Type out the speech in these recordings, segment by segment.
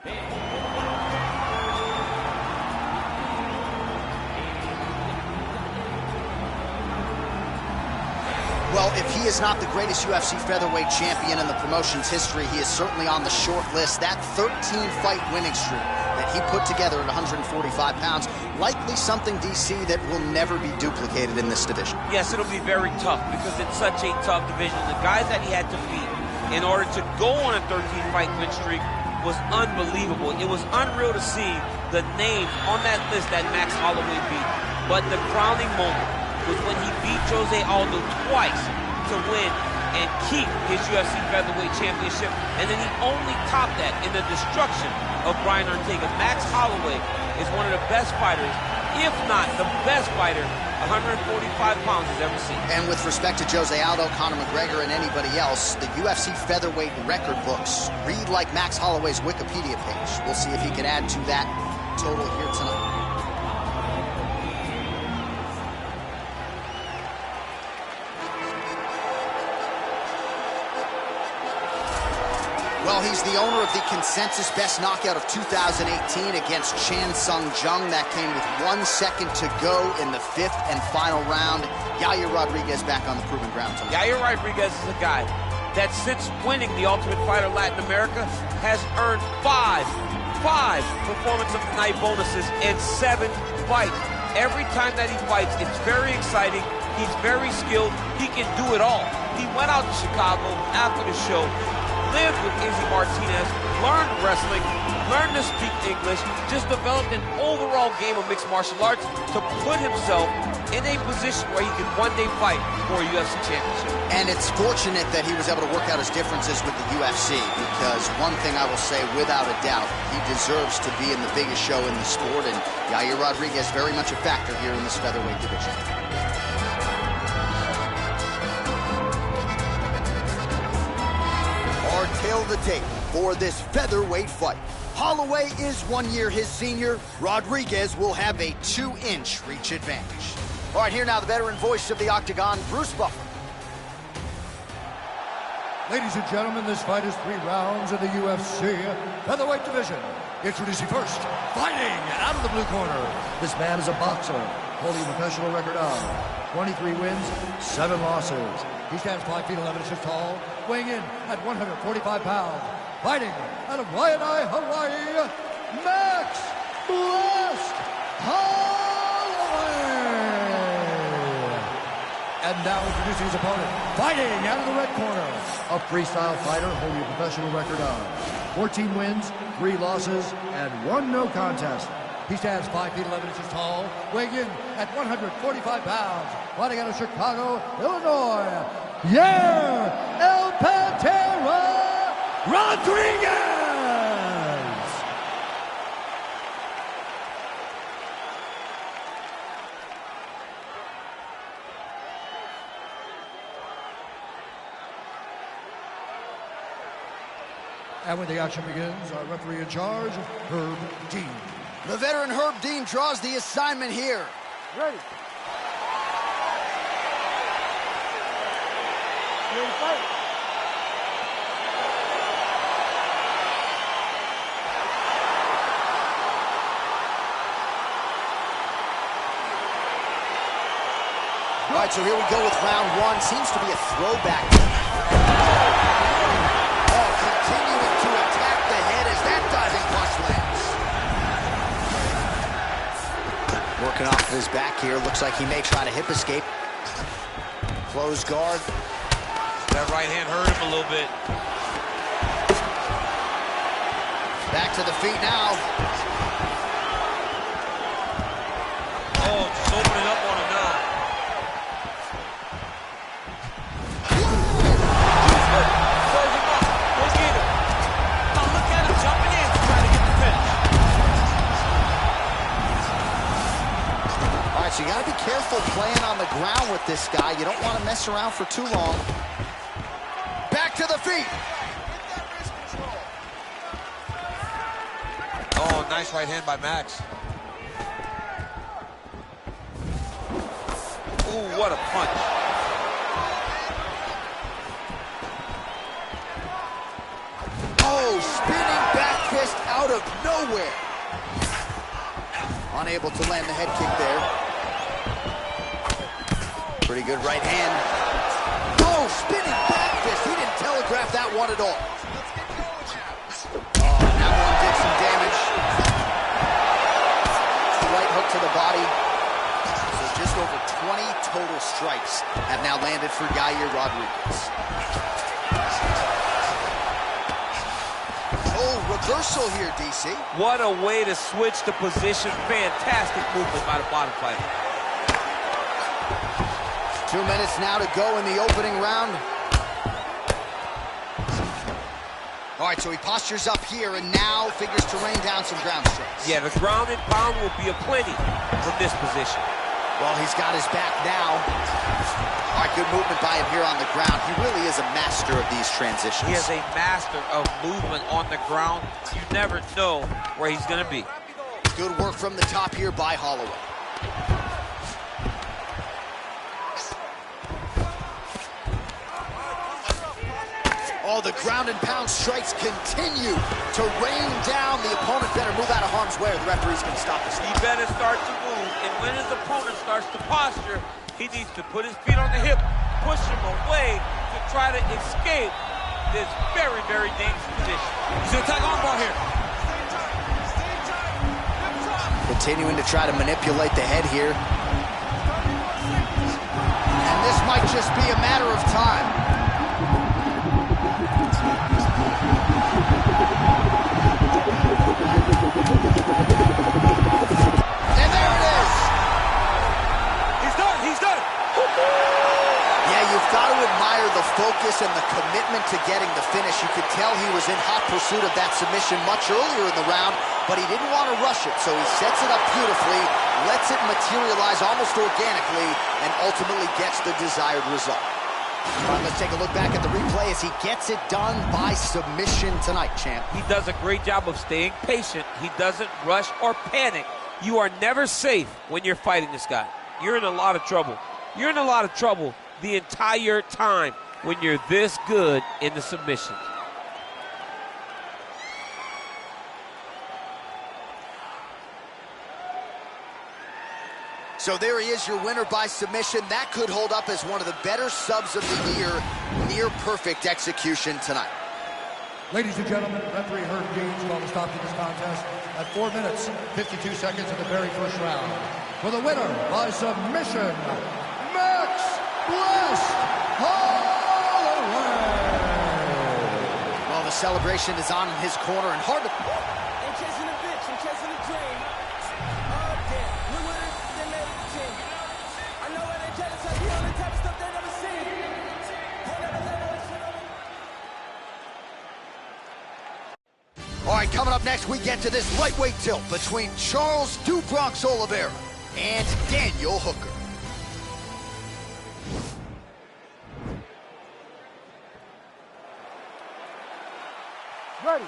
Well, if he is not the greatest UFC featherweight champion in the promotion's history, he is certainly on the short list. That 13-fight winning streak that he put together at 145 pounds, likely something, DC, that will never be duplicated in this division. Yes, it'll be very tough because it's such a tough division. The guys that he had to beat in order to go on a 13-fight win streak was unbelievable. It was unreal to see the names on that list that Max Holloway beat. But the crowning moment was when he beat Jose Aldo twice to win and keep his UFC featherweight championship, and then he only topped that in the destruction of Brian Ortega. Max Holloway is one of the best fighters, if not the best fighter 145 pounds has ever seen. And with respect to Jose Aldo, Conor McGregor, and anybody else, the UFC featherweight record books read like Max Holloway's Wikipedia page. We'll see if he can add to that total here tonight. Well, he's the owner of the consensus best knockout of 2018 against Chan Sung Jung. That came with 1 second to go in the 5th and final round. Yair Rodriguez back on the proven ground tonight. Yair Rodriguez is a guy that since winning the Ultimate Fighter Latin America has earned five Performance of the Night bonuses in 7 fights. Every time that he fights, it's very exciting. He's very skilled. He can do it all. He went out to Chicago after the show, lived with Izzy Martinez, learned wrestling, learned to speak English, just developed an overall game of mixed martial arts to put himself in a position where he could one day fight for a UFC championship. And it's fortunate that he was able to work out his differences with the UFC, because one thing I will say without a doubt, he deserves to be in the biggest show in the sport, and Yair Rodriguez very much a factor here in this featherweight division. Our tail of the tape for this featherweight fight. Holloway is 1 year his senior. Rodriguez will have a 2-inch reach advantage. All right, here now the veteran voice of the Octagon, Bruce Buffer. Ladies and gentlemen, this fight is 3 rounds in the UFC featherweight division. Introducing first, fighting out of the blue corner. This man is a boxer, holding a professional record of 23 wins, 7 losses. He stands 5 feet 11 inches tall, weighing in at 145 pounds. Fighting out of Waianae, Hawaii, Max Blast Holloway. And now introducing his opponent, fighting out of the red corner, a freestyle fighter holding a professional record of 14 wins, 3 losses, and 1 no contest. He stands 5 feet 11 inches tall, weighing in at 145 pounds, fighting out of Chicago, Illinois, Yair El Pantera Rodriguez! And when the action begins, our referee in charge, Herb Dean. The veteran Herb Dean draws the assignment here. Ready. Ready to fight. All right, so here we go with round 1. Seems to be a throwback. Oh, continuing to attack the head as that diving punch lands. Working off of his back here. Looks like he may try to hip escape. Close guard. That right hand hurt him a little bit. Back to the feet now. Oh, just opening up on him now. So you got to be careful playing on the ground with this guy. You don't want to mess around for too long. Back to the feet. Oh, nice right hand by Max. Ooh, what a punch. Oh, spinning back fist out of of nowhere. Unable to land the head kick there. Pretty good right hand. Oh, spinning back fist. He didn't telegraph that one at all. Oh, that one did some damage. Right hook to the body. So just over 20 total strikes have now landed for Yair Rodriguez. Oh, reversal here, DC. What a way to switch the position. Fantastic movement by the bottom fighter. 2 minutes now to go in the opening round. All right, so he postures up here and now figures to rain down some ground strikes. Yeah, the ground and pound will be aplenty from this position. Well, he's got his back now. All right, good movement by him here on the ground. He really is a master of these transitions. He is a master of movement on the ground. You never know where he's going to be. Good work from the top here by Holloway. Oh, the ground and pound strikes continue to rain down. The opponent better move out of harm's way or the referee's going to stop this. He better start to move, and when his opponent starts to posture, he needs to put his feet on the hip, push him away to try to escape this very, very dangerous position. He's going to attack armbar here. Continuing to try to manipulate the head here. And this might just be a matter of time. And there it is! He's done, he's done! Yeah, you've got to admire the focus and the commitment to getting the finish. You could tell he was in hot pursuit of that submission much earlier in the round, but he didn't want to rush it, so he sets it up beautifully, lets it materialize almost organically, and ultimately gets the desired result. All right, let's take a look back at the replay as he gets it done by submission tonight, champ. He does a great job of staying patient. He doesn't rush or panic. You are never safe when you're fighting this guy. You're in a lot of trouble. You're in a lot of trouble the entire time when you're this good in the submission. So there he is, your winner by submission. That could hold up as one of the better subs of the year. Near perfect execution tonight. Ladies and gentlemen, referee Herb Dean's called a stop to this contest at 4 minutes, 52 seconds of the very first round. For the winner by submission, Max Blessed Holloway. Well, the celebration is on in his corner and hard to... Ain't chasing a bitch, I'm chasing a dream. Oh, damn, we winners, they made the team. I know where they jealous, I be on the type of stuff they never seen. They never let that shit on. All right, coming up next, we get to this lightweight tilt between Charles "Du Bronx" Oliveira and Daniel Hooker. Ready.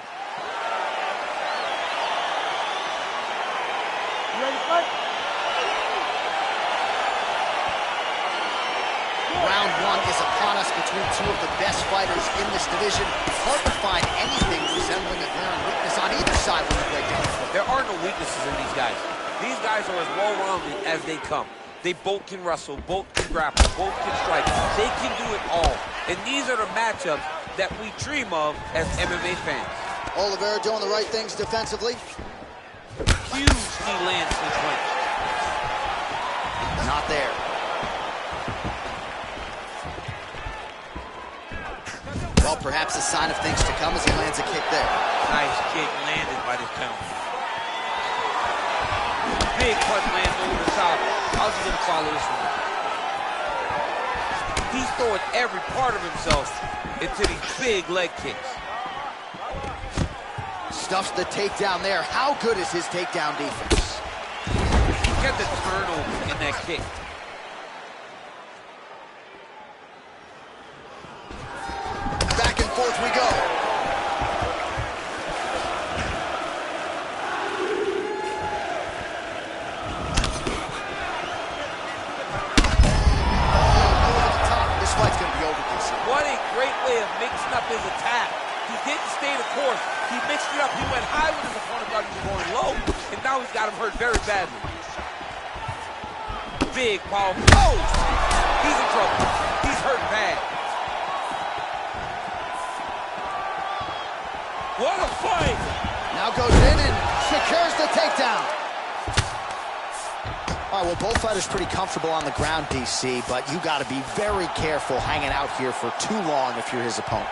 You ready to fight? Round one is upon us between two of the best fighters in this division. Hard to find anything resembling a glaring weakness on either side when you break down. There are no weaknesses in these guys. These guys are as well-rounded as they come. They both can wrestle, both can grapple, both can strike. They can do it all. And these are the matchups that we dream of as MMA fans. Oliveira doing the right things defensively. Huge knee lands to the clinch. Not there. Well, perhaps a sign of things to come as he lands a kick there. Nice kick landed by this penalty. Big punch lands over the top. How's he going to follow this one? He's throwing every part of himself into these big leg kicks. Stuffs the takedown there. How good is his takedown defense? Look at the turnover in that kick. Back and forth we go. This fight's going to be over, DC. What a great way of mixing up his attack. He didn't stay the course. He mixed it up. He went high with his opponent, now he's got him hurt very badly. Big, powerful. Oh! He's in trouble. He's hurt bad. What a fight! Now goes in and secures the takedown. All right, well, both fighters pretty comfortable on the ground, DC, but you got to be very careful hanging out here for too long if you're his opponent.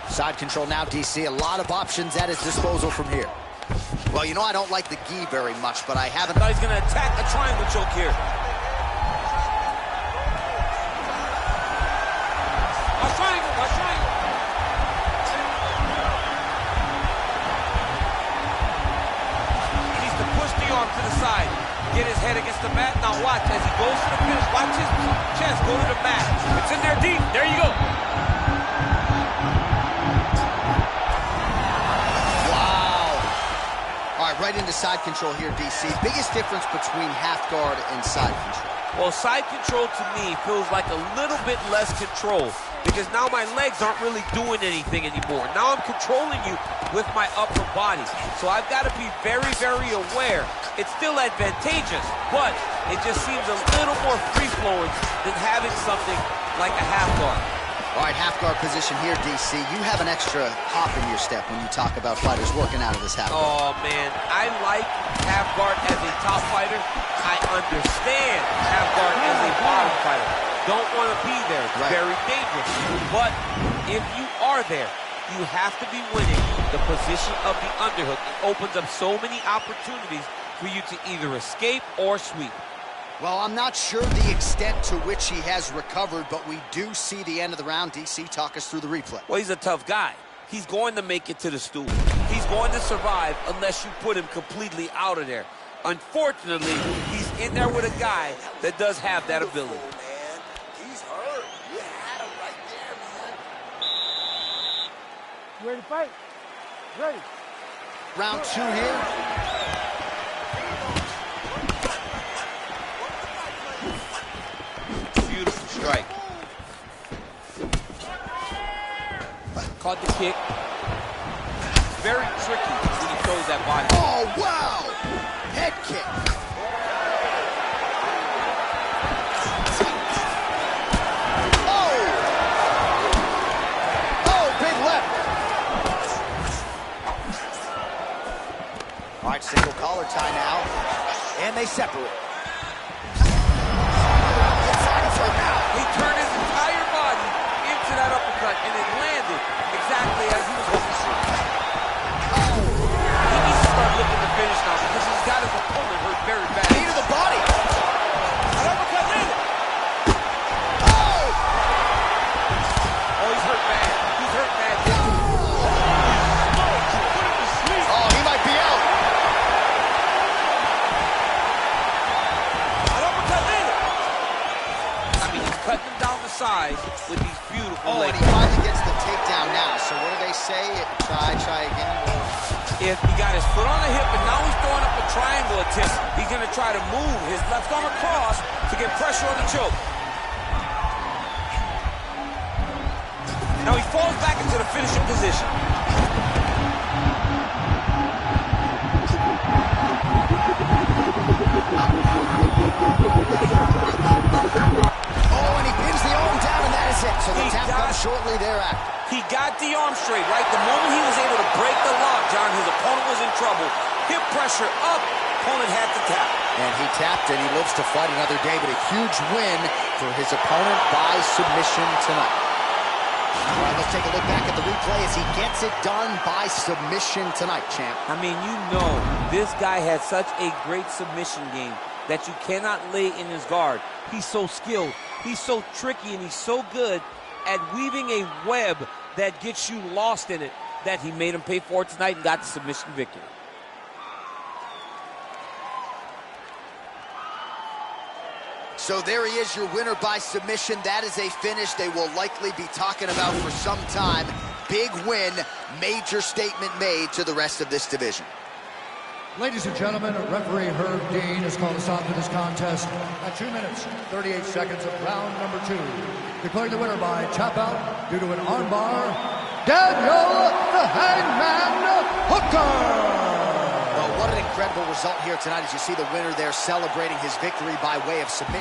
Side control now, DC. A lot of options at his disposal from here. Well, you know I don't like the gi very much, but I haven't... He's going to attack a triangle choke here. A triangle, a triangle. He needs to push the arm to the side. Get his head against the mat. Now watch as he goes to the finish. Watch his chest go to the mat. It's in there deep. There you go. Right into side control here, DC. Biggest difference between half guard and side control? Well, side control to me feels like a little bit less control because now my legs aren't really doing anything anymore. Now I'm controlling you with my upper body. So I've got to be very, very aware. It's still advantageous, but it just seems a little more free-flowing than having something like a half guard. All right, half guard position here, DC. You have an extra hop in your step when you talk about fighters working out of this half guard. Oh, man, I like half guard as a top fighter. I understand half guard as a bottom fighter. Don't want to be there. It's very dangerous. But if you are there, you have to be winning the position of the underhook. It opens up so many opportunities for you to either escape or sweep. Well, I'm not sure the extent to which he has recovered, but we do see the end of the round. DC, talk us through the replay. Well, he's a tough guy. He's going to make it to the stool. He's going to survive unless you put him completely out of there. Unfortunately, he's in there with a guy that does have that ability. Man, he's hurt. You had him right there, man. You ready to fight? Ready. Round 2 here. Strike. Caught the kick. Very tricky when he throws that body. Oh, wow! Head kick. Oh! Oh, big left. All right, single collar tie now. And they separate. He turned his entire body into that uppercut, and it landed exactly as he was hoping to. He needs to start looking to finish now because he's got his opponent hurt very bad. Knee to the body. An uppercut landed. Oh! Oh, he's hurt bad. He's hurt bad. Oh, he might be out. An uppercut landed. I mean, he's cutting him down the sides with these beautiful legs. And he finally gets the takedown now. So what do they say? Try again. If he got his foot on the hip and now he's throwing up a triangle attempt, he's going to try to move his left arm across to get pressure on the choke. Now he falls back into the finishing position. Oh, and he pins the arm down, and that is it. So the tap comes shortly thereafter. He got the arm straight, right? The moment he was able to break the lock, John, his opponent was in trouble. Hip pressure up, opponent had to tap. And he tapped, and he lives to fight another day, but a huge win for his opponent by submission tonight. All right, let's take a look back at the replay as he gets it done by submission tonight, champ. I mean, you know, this guy has such a great submission game that you cannot lay in his guard. He's so skilled, he's so tricky, and he's so good at weaving a web that gets you lost in it that he made him pay for it tonight and got the submission victory. So there he is, your winner by submission. That is a finish they will likely be talking about for some time. Big win, major statement made to the rest of this division. Ladies and gentlemen, referee Herb Dean has called a stop to this contest at 2 minutes, 38 seconds of round number 2. Declaring the winner by tap out due to an armbar, Daniel the Hangman Hooker! incredible result here tonight as you see the winner there celebrating his victory by way of submission.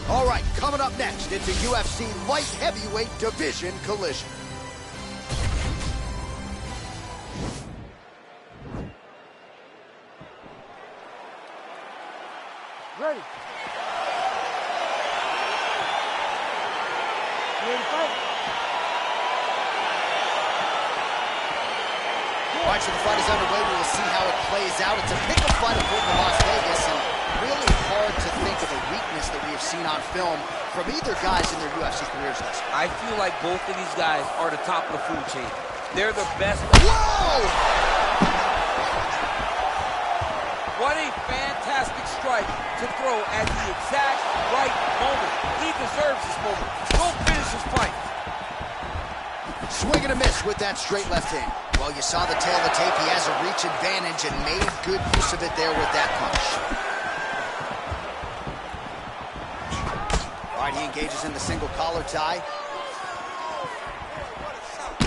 All right, coming up next, it's a UFC light heavyweight division collision. Ready. Ready to fight? All right, so the fight is underway. We will see how it plays out. It's a pick-up fight according to Las Vegas, and really hard to think of a weakness that we have seen on film from either guys in their UFC careers thus far. I feel like both of these guys are the top of the food chain. They're the best. Whoa! What a fantastic strike to throw at the exact right moment. He deserves this moment. Go finish his fight. Swing and a miss with that straight left hand. Well, you saw the tail of the tape. He has a reach advantage and made good use of it there with that punch. All right, he engages in the single collar tie.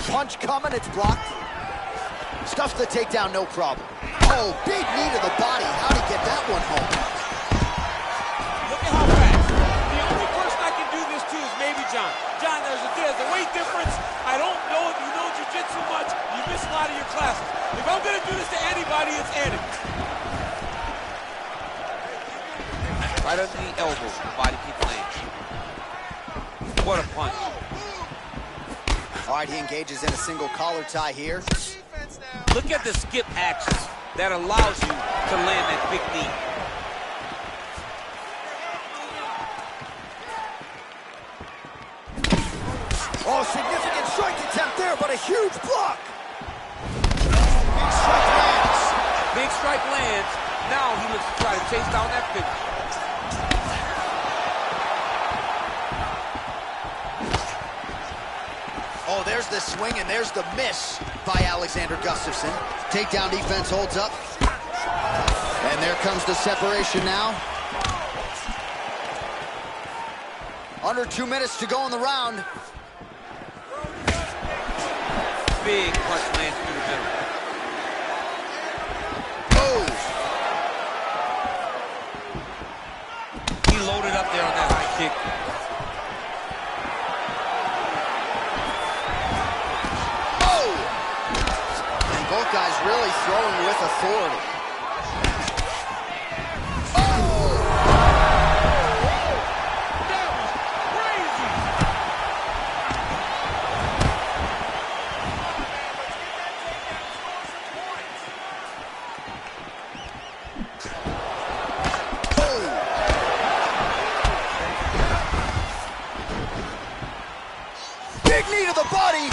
Punch coming, it's blocked. Stuffs the takedown, no problem. Oh, big knee to the body. How'd he get that one home? Look at how fast. The only person I can do this to is maybe John. John, there's a weight difference. I don't know if you know jiu-jitsu much. You miss a lot of your classes. If I'm going to do this to anybody, it's Eddie. Right under the elbow. The body keeps laying. What a punch. All right, he engages in a single collar tie here. Look at the skip actions that allows you to land that big knee. Oh, significant strike attempt there, but a huge block. Big strike lands. Big strike lands. Now he looks to try to chase down that finish. Oh, there's the swing, and there's the miss by Alexander Gustafsson. Takedown defense holds up. And there comes the separation now. Under 2 minutes to go in the round. Big punch lands through the middle. Oh! He loaded up there on that high kick. Both guys really throwing with authority. Big knee to the body.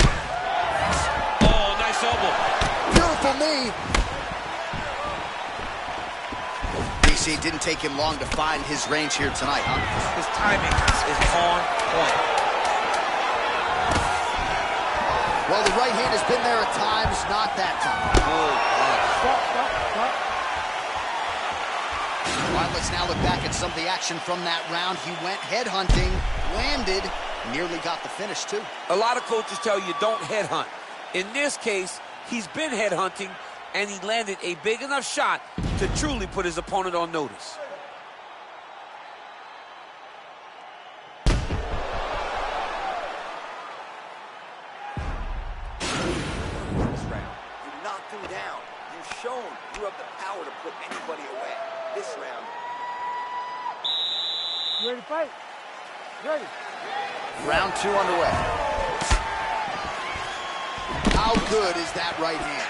Oh, nice elbow. Beautiful knee. DC didn't take him long to find his range here tonight, huh? His timing is on point. Well, the right hand has been there at times, not that time. All right, let's now look back at some of the action from that round. He went headhunting, landed, nearly got the finish, too. A lot of coaches tell you don't headhunt. In this case, he's been headhunting, and he landed a big enough shot to truly put his opponent on notice. This round, you knocked him down. You've shown you have the power to put anybody away. This round. You ready to fight? Ready. Round 2 underway. How good is that right hand?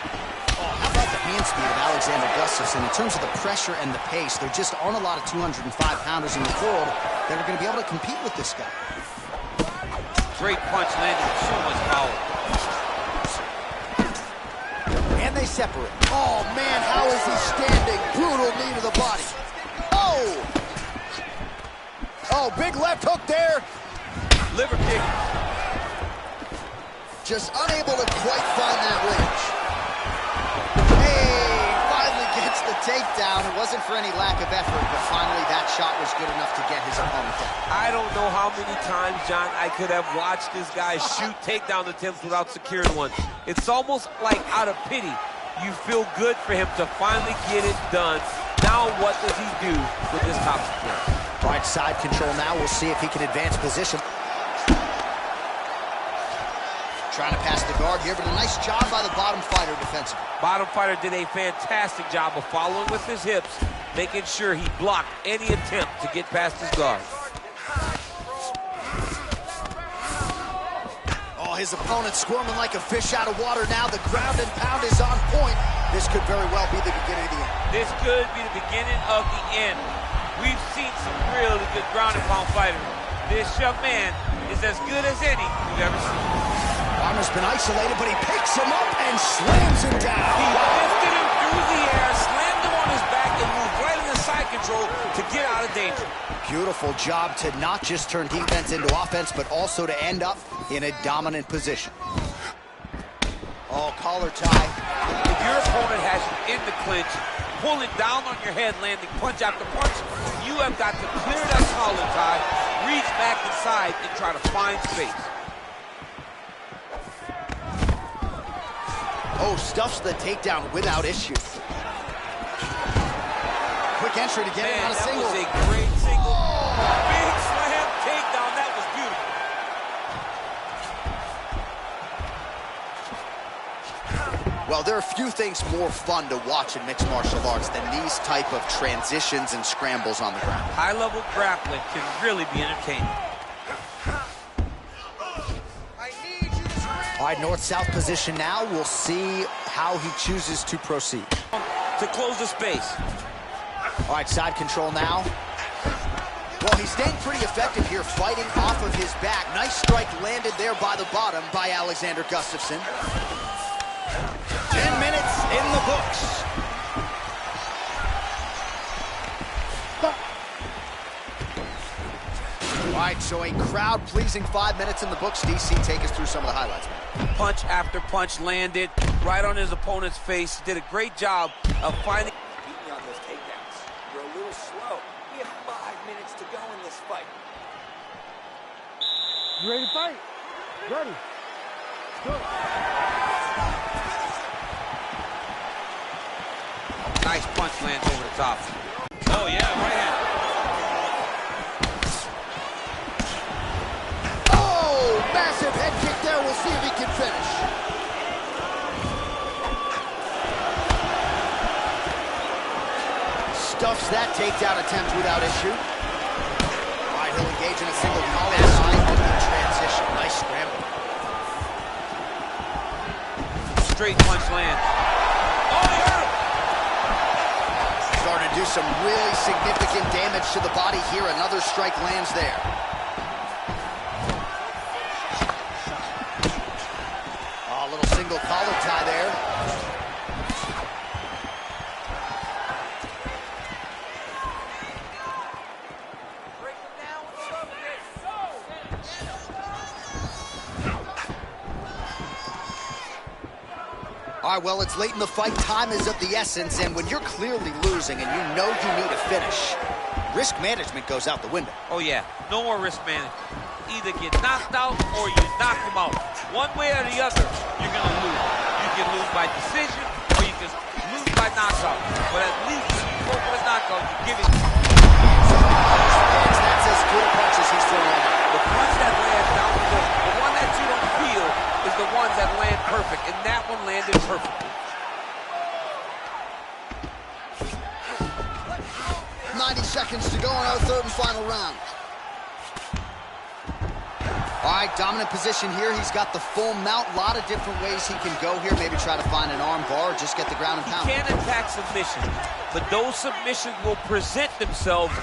Oh, how about the hand speed of Alexander Gustafsson? In terms of the pressure and the pace, there just aren't a lot of 205-pounders in the world that are going to be able to compete with this guy. Great punch landed with so much power. And they separate. Oh, man, how is he standing? Brutal knee to the body. Oh! Oh, big left hook there. Liver kick. Just unable to quite find that range. Hey, finally gets the takedown. It wasn't for any lack of effort, but finally that shot was good enough to get his opponent down. I don't know how many times, John, I could have watched this guy shoot takedown attempts without securing one. It's almost like out of pity. You feel good for him to finally get it done. Now what does he do with this top split? Right side control now. We'll see if he can advance position. Trying to pass the guard here, but a nice job by the bottom fighter defensively. Bottom fighter did a fantastic job of following with his hips, making sure he blocked any attempt to get past his guard. Oh, his opponent squirming like a fish out of water now. The ground and pound is on point. This could very well be the beginning of the end. This could be the beginning of the end. We've seen some really good ground and pound fighters. This young man is as good as any we've ever seen. Armor's been isolated, but he picks him up and slams him down. He lifted him through the air, slammed him on his back, and moved right into side control to get out of danger. Beautiful job to not just turn defense into offense, but also to end up in a dominant position. Oh, collar tie. If your opponent has you in the clinch, pulling down on your head, landing punch after punch, you have got to clear that collar tie, reach back inside, and try to find space. Oh, stuffs the takedown without issue. Quick entry to get him on a single. That was a great single. Big slam takedown. That was beautiful. Well, there are few things more fun to watch in mixed martial arts than these type of transitions and scrambles on the ground. High-level grappling can really be entertaining. All right, north-south position now. We'll see how he chooses to proceed. To close the space. All right, side control now. Well, he's staying pretty effective here, fighting off of his back. Nice strike landed there by the bottom by Alexander Gustafsson. 10 minutes in the books. All right, so a crowd-pleasing 5 minutes in the books. DC, take us through some of the highlights, man. Punch after punch landed right on his opponent's face. Did a great job of finding... Beat me on those takedowns. You're a little slow. We have 5 minutes to go in this fight. You ready to fight? Ready. Good. Nice punch lands over the top. Oh, yeah, right hand. Massive head kick there. We'll see if he can finish. Stuffs that takedown attempt without issue. All right, he'll engage in a single collar tie of the transition. Nice scramble. Straight punch land. Oh, he hurt him. Starting to do some really significant damage to the body here. Another strike lands there. Single collar tie there. All right, well, it's late in the fight. Time is of the essence, and when you're clearly losing and you know you need a finish, risk management goes out the window. Oh, yeah. No more risk management. Either get knocked out or you knock him out. One way or the other, you're going to lose. You can lose by decision or you can lose by knockout. But at least if you go for the knockout, you're giving that's as good a punch as he's throwing. The punch that lands down the one that you don't feel is the ones that land perfect, and that one landed perfectly. 90 seconds to go in our third and final round. All right, dominant position here. He's got the full mount. A lot of different ways he can go here. Maybe try to find an arm bar or just get the ground and pound. He can attack submissions, but those submissions will present themselves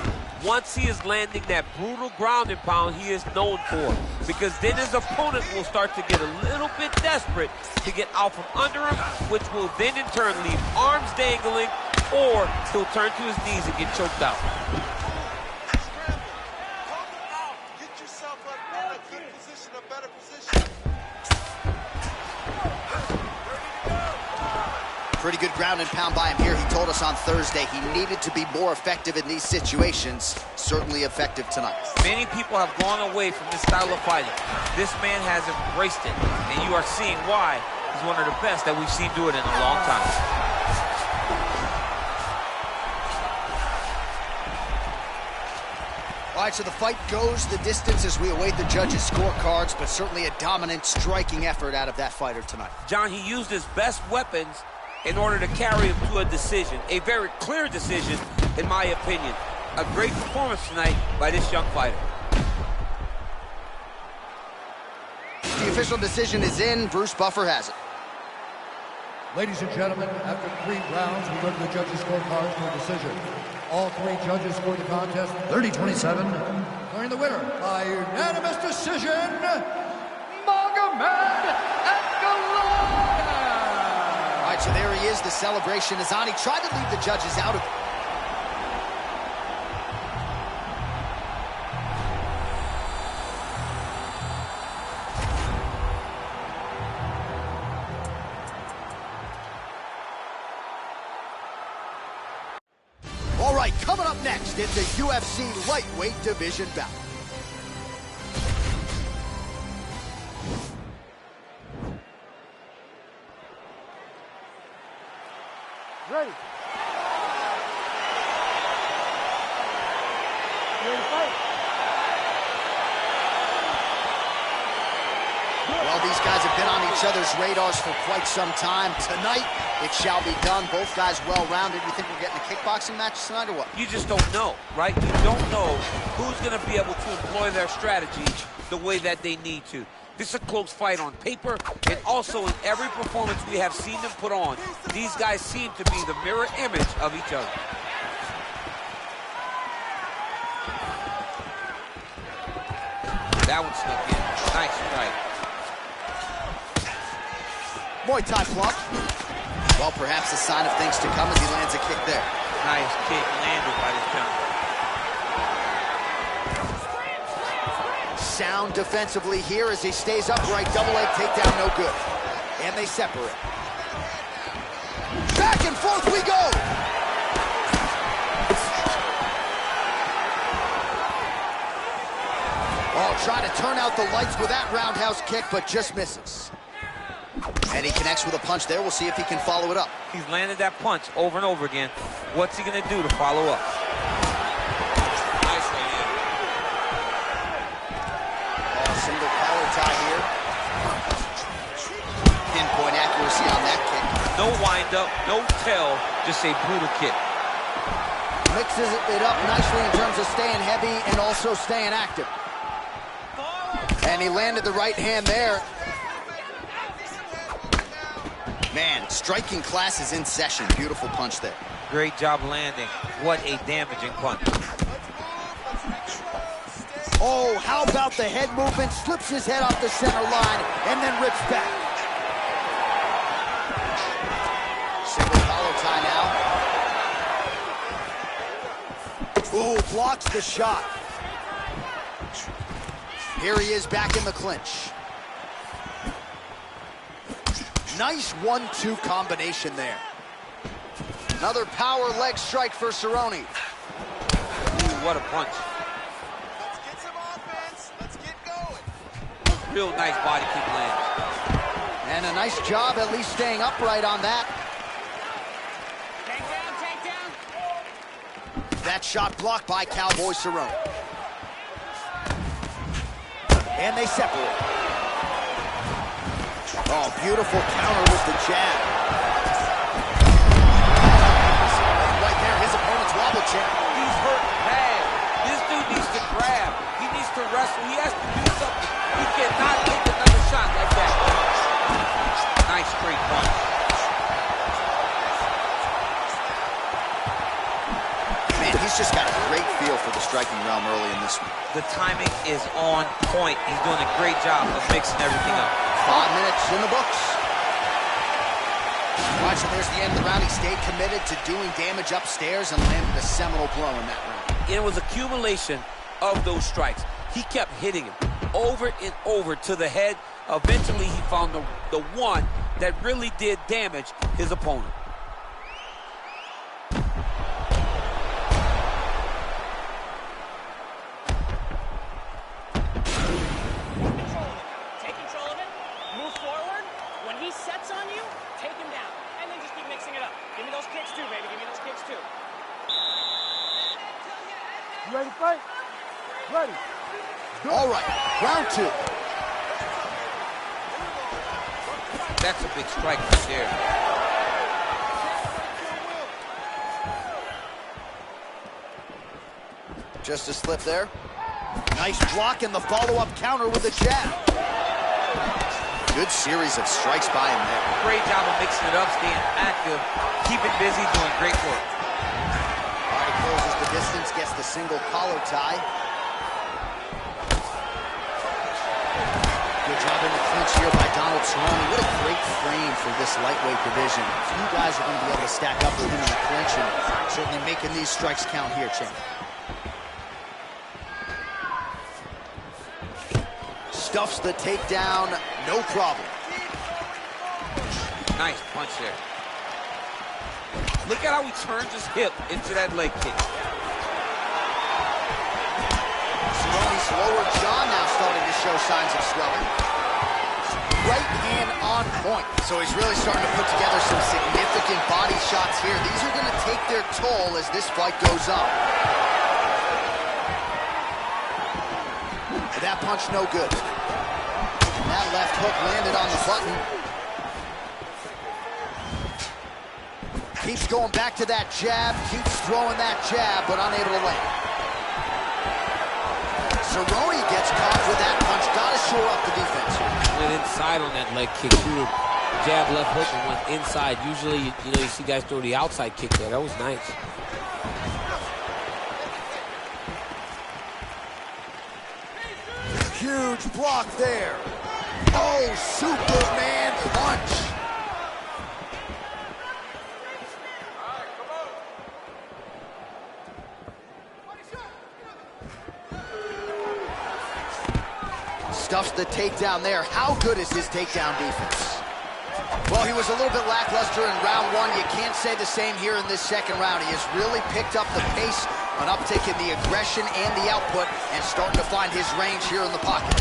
once he is landing that brutal ground and pound he is known for. Because then his opponent will start to get a little bit desperate to get out from under him, which will then in turn leave arms dangling, or he'll turn to his knees and get choked out. Pretty good ground and pound by him here. He told us on Thursday he needed to be more effective in these situations. Certainly effective tonight. Many people have gone away from this style of fighting. This man has embraced it, and you are seeing why he's one of the best that we've seen do it in a long time. All right, so the fight goes the distance as we await the judges' scorecards, but certainly a dominant striking effort out of that fighter tonight. John, he used his best weapons in order to carry him to a decision, a very clear decision, in my opinion. A great performance tonight by this young fighter. The official decision is in. Bruce Buffer has it. Ladies and gentlemen, after 3 rounds, we go to the judges' scorecards for a decision. All 3 judges scored the contest 30-27, declaring the winner by unanimous decision, Magomed Ankalaev. All right, so there he is. The celebration is on. He tried to leave the judges out of it. All right, coming up next, it's a UFC lightweight division bout. Ready. Ready to fight. Well, these guys have been on each other's radars for quite some time. Tonight, it shall be done. Both guys well-rounded. You think we're getting a kickboxing match tonight or what? You just don't know, right? You don't know who's going to be able to employ their strategy the way that they need to. This is a close fight on paper, and also in every performance we have seen them put on, these guys seem to be the mirror image of each other. That one snuck in. Nice strike. Muay Thai flop. Well, perhaps a sign of things to come as he lands a kick there. Nice kick landed by this gentleman. Sound defensively here as he stays upright. Double leg takedown, no good. And they separate. Back and forth we go! Oh, trying to turn out the lights with that roundhouse kick, but just misses. And he connects with a punch there. We'll see if he can follow it up. He's landed that punch over and over again. What's he going to do to follow up? Nice right hand. Oh, single collar tie here. Pinpoint accuracy on that kick. No wind-up, no tell, just a brutal kick. Mixes it up nicely in terms of staying heavy and also staying active. And he landed the right hand there. Man, striking class is in session. Beautiful punch there. Great job landing. What a damaging punch. Oh, how about the head movement? Slips his head off the center line and then rips back. Single collar tie now. Ooh, blocks the shot. Here he is back in the clinch. Nice 1-2 combination there. Another power leg strike for Cerrone. Ooh, what a punch. Let's get some offense. Let's get going. Real nice body kick land. And a nice job at least staying upright on that. Take down. That shot blocked by Cowboy Cerrone. And they separate. Oh, beautiful counter with the jab. Right there, his opponent's wobble check. He's hurt bad. This dude needs to grab. He needs to wrestle. He has to do something. He cannot take another shot like that. Nice straight punch. Man, he's just got a great feel for the striking realm early in this one. The timing is on point. He's doing a great job of mixing everything up. 5 minutes in the books. Watch, and there's the end of the round. He stayed committed to doing damage upstairs and landed a seminal blow in that round. It was accumulation of those strikes. He kept hitting him over and over to the head. Eventually, he found the one that really did damage his opponent. those kicks too, baby. Give me those kicks too. You ready to fight? Ready. All right, round 2. That's a big strike right there. Just a slip there. Nice block and the follow-up counter with a jab. Good series of strikes by him there. Great job of mixing it up, staying active, keeping busy, doing great work. All right, closes the distance, gets the single collar tie. Good job in the clinch here by Donald Cerrone. What a great frame for this lightweight division. Few guys are going to be able to stack up with him in the clinch, and certainly making these strikes count here, champ. Stuffs the takedown, no problem. Nice punch there. Look at how he turns his hip into that leg kick. Cerrone's lower jaw now starting to show signs of swelling. Right hand on point. So he's really starting to put together some significant body shots here. These are going to take their toll as this fight goes on. That punch no good. That left hook landed on the button. Keeps going back to that jab, keeps throwing that jab, but unable to land. Cerrone gets caught with that punch. Gotta shore up the defense here. Went inside on that leg kick. Threw a jab, left hook, and went inside. Usually, you see guys throw the outside kick there. That was nice. Huge block there. Oh, Superman punch. Stuffs the takedown there. How good is his takedown defense? Well, he was a little bit lackluster in round 1. You can't say the same here in this second round. He has really picked up the pace, an uptick in the aggression and the output, and starting to find his range here in the pocket.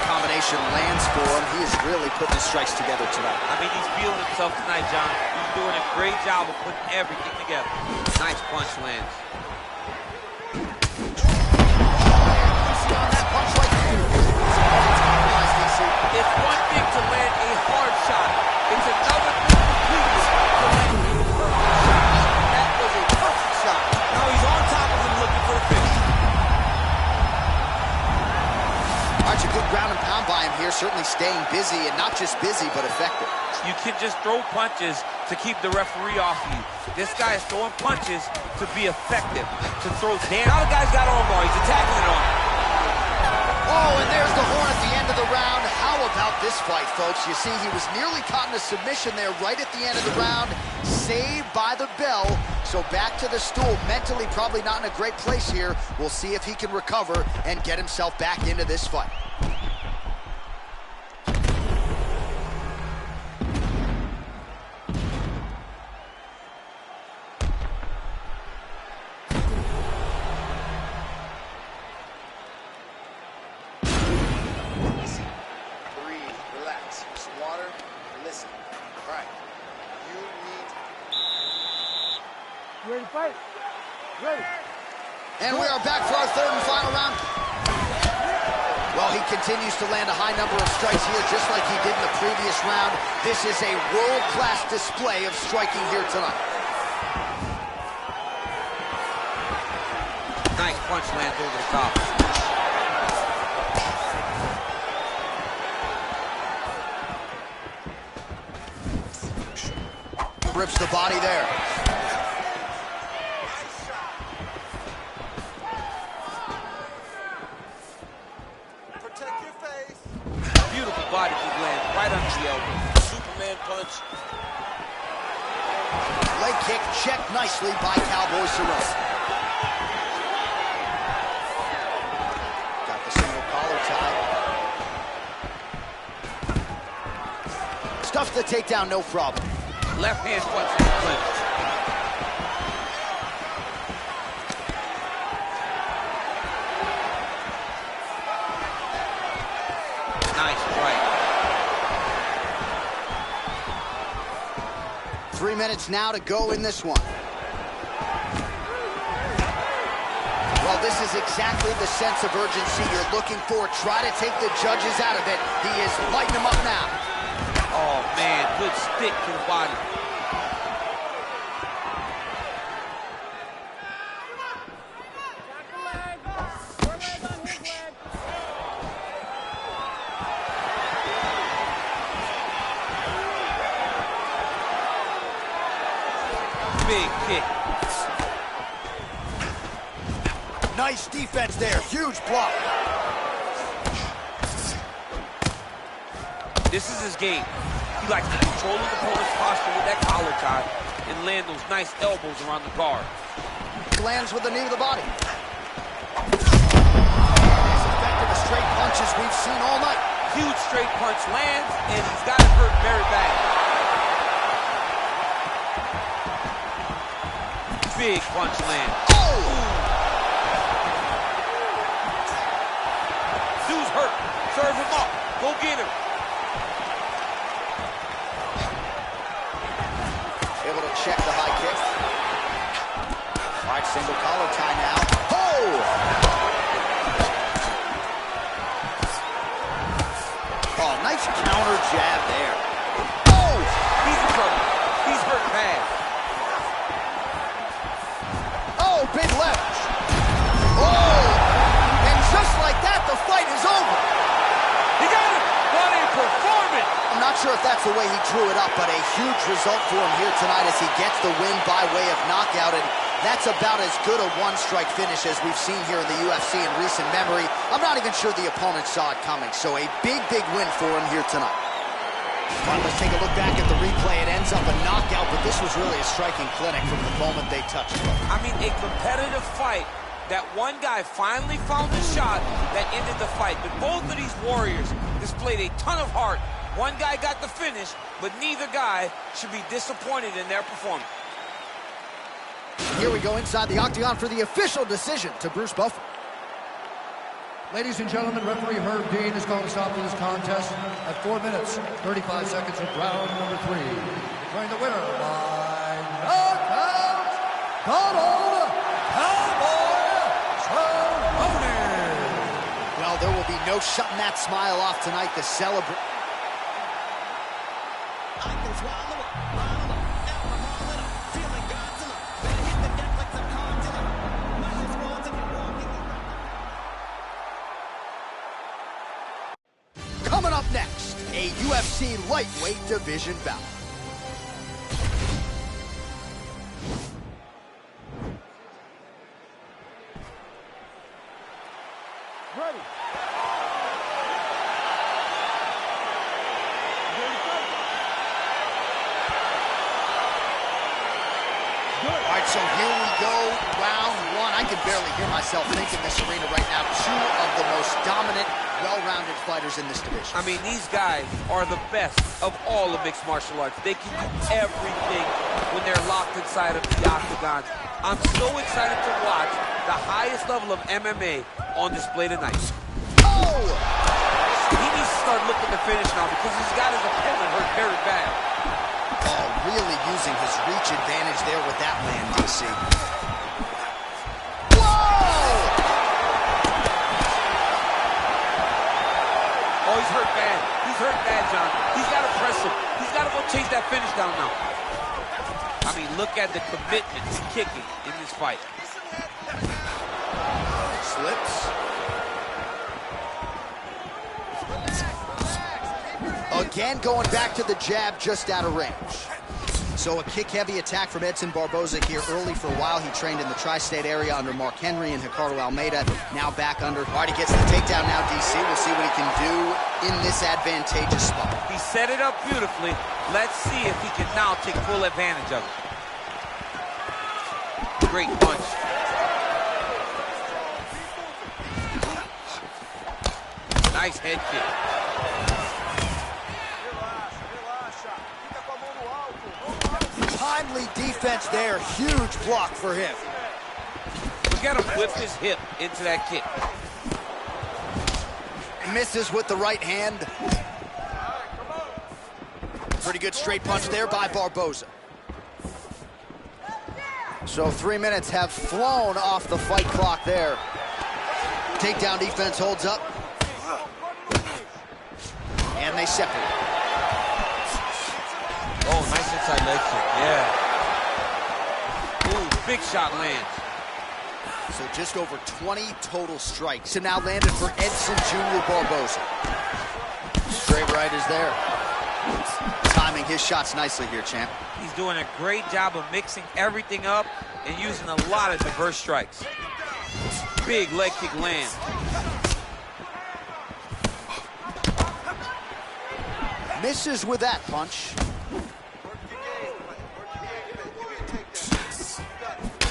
Combination lands for him. He is really putting his strikes together tonight. I mean, he's feeling himself tonight, John. He's doing a great job of putting everything together. Nice punch lands. It's one thing to land a hard shot. It's another thing completely to land a perfect shot. That was a perfect shot. Now he's on top of him looking for the finish. All right, a good ground and pound by him here, certainly staying busy, and not just busy, but effective. You can just throw punches to keep the referee off you. This guy is throwing punches to be effective, to throw down. Now the guy's got armbar. He's attacking it on him. Oh, and there's the horn at the end of the round. How about this fight, folks? You see, he was nearly caught in a submission there right at the end of the round. Saved by the bell. So back to the stool. Mentally probably not in a great place here. We'll see if he can recover and get himself back into this fight. You ready to fight? Ready. And we are back for our third and final round. Well, he continues to land a high number of strikes here, just like he did in the previous round. This is a world-class display of striking here tonight. Nice punch lands over the top. Rips the body there. Protect your face. Beautiful body kick lands right under the elbow. Superman punch. Leg kick checked nicely by Cowboy Cerrone. Got the single collar tie. Stuffs the takedown, no problem. Left hand punch in the clinch. Nice strike. 3 3 minutes now to go in this one. Well, this is exactly the sense of urgency you're looking for. Try to take the judges out of it. He is lighting them up now. Oh, man, good stick to the body. Big kick. Nice defense there. Huge block. This is his game. He likes to control his opponent's posture with that collar tie and land those nice elbows around the guard. He lands with the knee to the body. As effective as straight punches we've seen all night. Huge straight punch lands, and he's got it hurt very bad. Big punch land. Oh! Dude's hurt. Serve him up. Go get him. Able to check the high kick. All right, single collar tie now. Oh! Oh, nice counter jab there. Oh! He's in trouble. He's hurt bad. Oh, big left. Oh! And just like that, the fight is over. He got him. What a performance. I'm not sure if that's the way he drew it up, but a huge result for him here tonight as he gets the win by way of knockout, and that's about as good a one-strike finish as we've seen here in the UFC in recent memory. I'm not even sure the opponent saw it coming, so a big, big win for him here tonight. All right, let's take a look back at the replay. It ends up a knockout, but this was really a striking clinic from the moment they touched it. I mean, a competitive fight. That one guy finally found the shot that ended the fight, but both of these warriors displayed a ton of heart. One guy got the finish, but neither guy should be disappointed in their performance. Here we go inside the octagon for the official decision to Bruce Buffer. Ladies and gentlemen, referee Herb Dean is going to stop this contest at 4 minutes, 35 seconds of round number 3. Declaring the winner by knockout, Donald Cowboy Cerrone. Well, there will be no shutting that smile off tonight. The celebrate. I can swallow it, bottle it, alcohol in it, feeling Godzilla. Better hit the deck like some Godzilla. Might as well to be walking around. Coming up next, a UFC lightweight division bout. Ready. All right, so here we go, round 1. I can barely hear myself think in this arena right now. Two of the most dominant, well-rounded fighters in this division. I mean, these guys are the best of all of mixed martial arts. They can do everything when they're locked inside of the octagon. I'm so excited to watch the highest level of MMA on display tonight. Oh! He needs to start looking to finish now because he's got his opponent hurt very bad. Oh, really using his reach advantage there with that land, DC. Whoa! Oh, he's hurt bad. He's hurt bad, John. He's got to press him. He's got to go chase that finish down now. I mean, look at the commitment to kicking in this fight. Slips. Again, going back to the jab just out of range. So a kick-heavy attack from Edson Barboza here early. For a while, he trained in the tri-state area under Mark Henry and Ricardo Almeida. Now back under. All right, he gets the takedown now, DC. We'll see what he can do in this advantageous spot. He set it up beautifully. Let's see if he can now take full advantage of it. Great punch. Nice head kick. Timely defense there. Huge block for him. Look at him whip his hip into that kick. Misses with the right hand. Pretty good straight punch there by Barboza. So 3 minutes have flown off the fight clock there. Takedown defense holds up. And they separate. Oh, nice inside leg kick, yeah. Ooh, big shot lands. So just over 20 total strikes. And now landed for Edson Jr. Barboza. Straight right is there. Timing his shots nicely here, champ. He's doing a great job of mixing everything up and using a lot of diverse strikes. Big leg kick lands. Misses with that punch.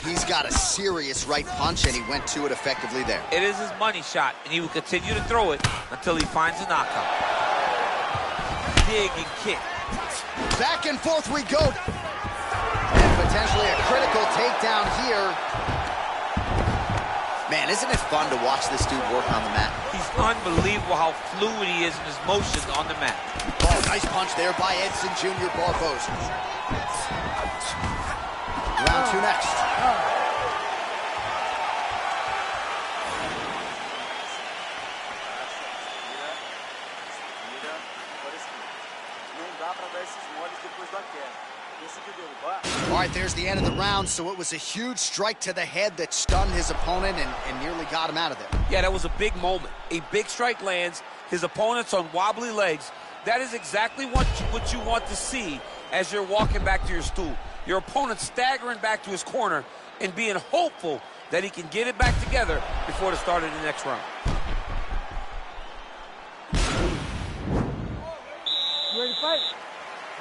He's got a serious right punch, and he went to it effectively there. It is his money shot, and he will continue to throw it until he finds a knockout. Dig and kick. Back and forth we go. And potentially a critical takedown here. Man, isn't it fun to watch this dude work on the mat? He's unbelievable how fluid he is in his motions on the mat. Oh, nice punch there by Edson Jr. Barboza. Round 2 next. All right, there's the end of the round, so it was a huge strike to the head that stunned his opponent and nearly got him out of there. Yeah, that was a big moment. A big strike lands, his opponent's on wobbly legs. That is exactly what you want to see as you're walking back to your stool. Your opponent staggering back to his corner and being hopeful that he can get it back together before the start of the next round. You ready to fight?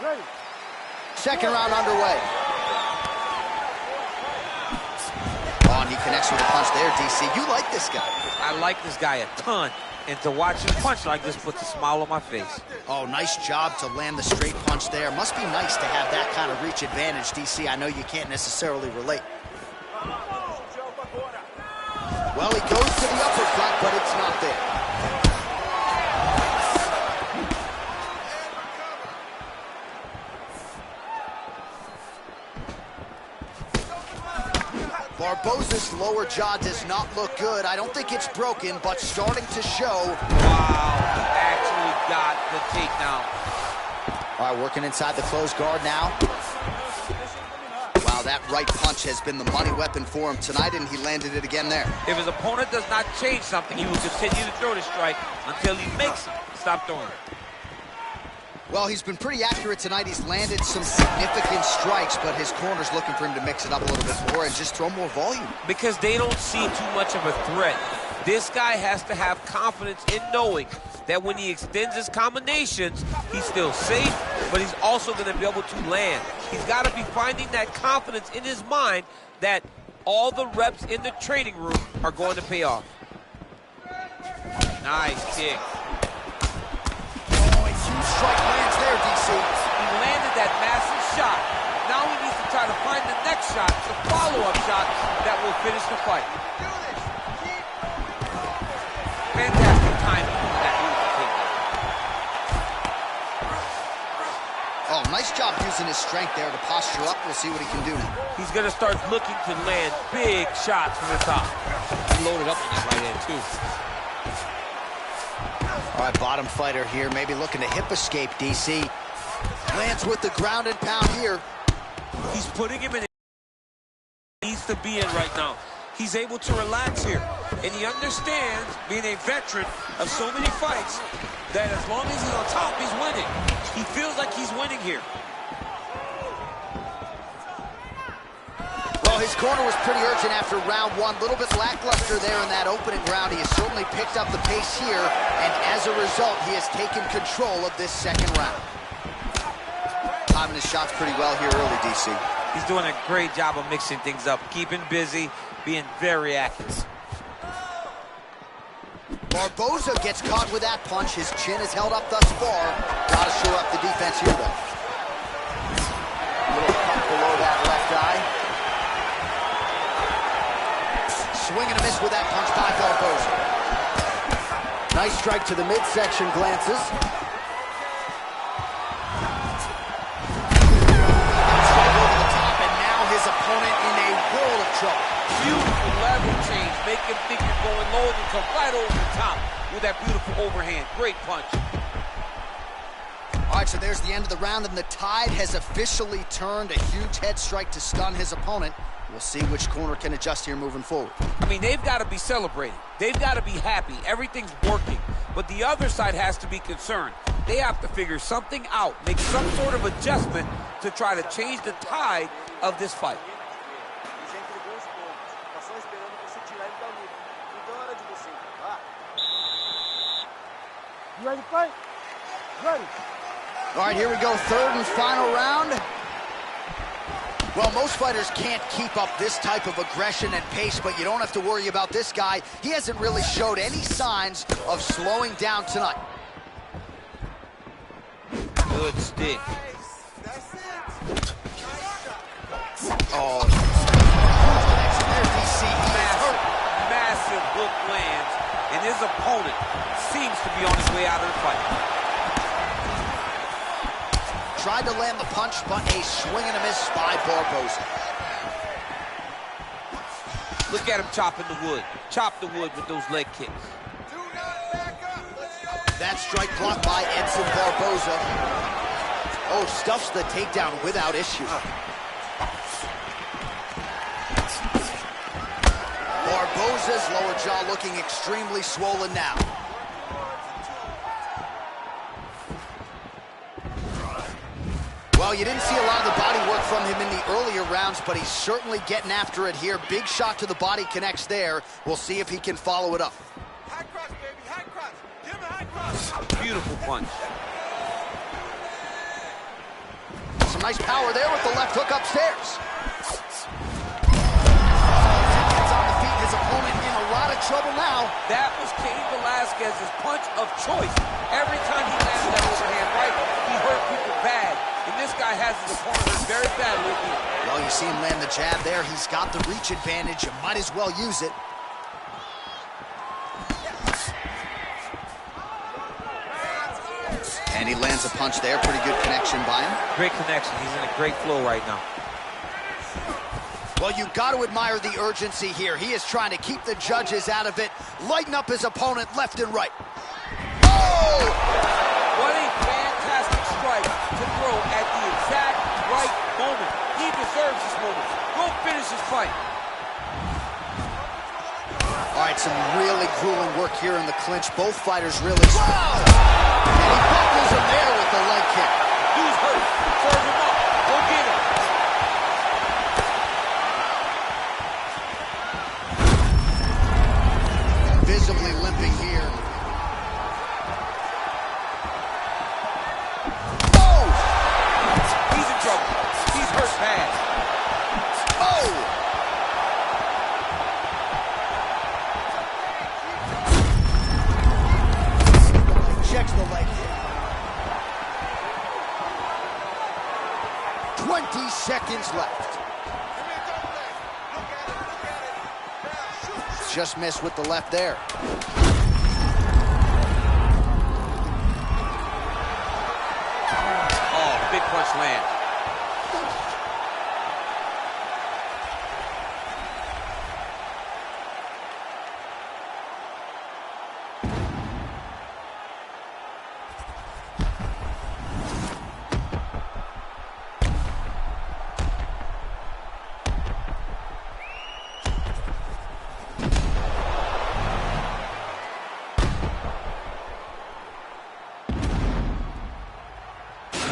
Ready. Second round underway. Oh, and he connects with a punch there, DC. You like this guy. I like this guy a ton, and to watch him punch like this puts a smile on my face. Oh, nice job to land the straight punch there. Must be nice to have that kind of reach advantage, DC. I know you can't necessarily relate. Well, he goes to the uppercut, but it's not there. Barboza's lower jaw does not look good. I don't think it's broken, but starting to show. Wow, he actually got the takedown. All right, working inside the closed guard now. Wow, that right punch has been the money weapon for him tonight, and he landed it again there. If his opponent does not change something, he will continue to throw the strike until he makes it stop throwing it. Well, he's been pretty accurate tonight. He's landed some significant strikes, but his corner's looking for him to mix it up a little bit more and just throw more volume. Because they don't see too much of a threat. This guy has to have confidence in knowing that when he extends his combinations, he's still safe, but he's also going to be able to land. He's got to be finding that confidence in his mind that all the reps in the training room are going to pay off. Nice kick. Huge strike lands there, DC. He landed that massive shot. Now he needs to try to find the next shot, the follow-up shot that will finish the fight. Fantastic timing on that beautiful takedown. Oh, nice job using his strength there to posture up. We'll see what he can do now. He's going to start looking to land big shots from the top. He loaded up on that right hand, too. All right, bottom fighter here, maybe looking to hip escape, DC. Lands with the ground and pound here. He's putting him in he needs to be in right now. He's able to relax here. And he understands, being a veteran of so many fights, that as long as he's on top, he's winning. He feels like he's winning here. Well, his corner was pretty urgent after round 1. A little bit lackluster there in that opening round. He has certainly picked up the pace here, and as a result, he has taken control of this second round. Timing his shots pretty well here early, DC. He's doing a great job of mixing things up, keeping busy, being very accurate. Barboza gets caught with that punch. His chin is held up thus far. Gotta shore up the defense here, though. A little cut below that left eye. Swing and a miss with that punch by Barboza. Nice strike to the midsection, glances. Strike over the top, and now his opponent in a Hogan come right over the top with that beautiful overhand. Great punch. All right, so there's the end of the round, and the tide has officially turned. A huge head strike to stun his opponent. We'll see which corner can adjust here moving forward. I mean, they've got to be celebrating. They've got to be happy. Everything's working. But the other side has to be concerned. They have to figure something out, make some sort of adjustment to try to change the tide of this fight. You ready to fight? Ready. All right, here we go, third and final round. Well, most fighters can't keep up this type of aggression and pace, but you don't have to worry about this guy. He hasn't really showed any signs of slowing down tonight. Good stick. Oh, there's DC. Massive hook lands, and his opponent seems to be on his way out of the fight. Tried to land the punch, but a swing and a miss by Barboza. Look at him chopping the wood. Chop the wood with those leg kicks. That strike blocked by Edson Barboza. Oh, stuffs the takedown without issue. Barboza's lower jaw looking extremely swollen now. Well, you didn't see a lot of the body work from him in the earlier rounds, but he's certainly getting after it here. Big shot to the body connects there. We'll see if he can follow it up. High cross, baby, high cross. Give him a high cross. Beautiful punch. Some nice power there with the left hook upstairs. Gets on the feet, his opponent in a lot of trouble now. That was Cain Velasquez's punch of choice. Every time he landed that overhand right, he hurt people bad. And this guy has his opponent hurt very badly. Well, you see him land the jab there. He's got the reach advantage. You might as well use it. And he lands a punch there. Pretty good connection by him. Great connection. He's in a great flow right now. Well, you got to admire the urgency here. He is trying to keep the judges out of it, lighten up his opponent left and right. Oh! What a fantastic strike to throw at the exact right moment. He deserves this moment. Go finish his fight. All right, some really grueling work here in the clinch. Both fighters really... Wow! And he buckles him there with the leg kick. Dude's hurt. Serve him up. Go get him. Visibly limping here. Oh! He's in trouble. He's hurt bad. Oh! Checks the leg kick. 20 seconds left. Just missed with the left there. Oh, big punch land.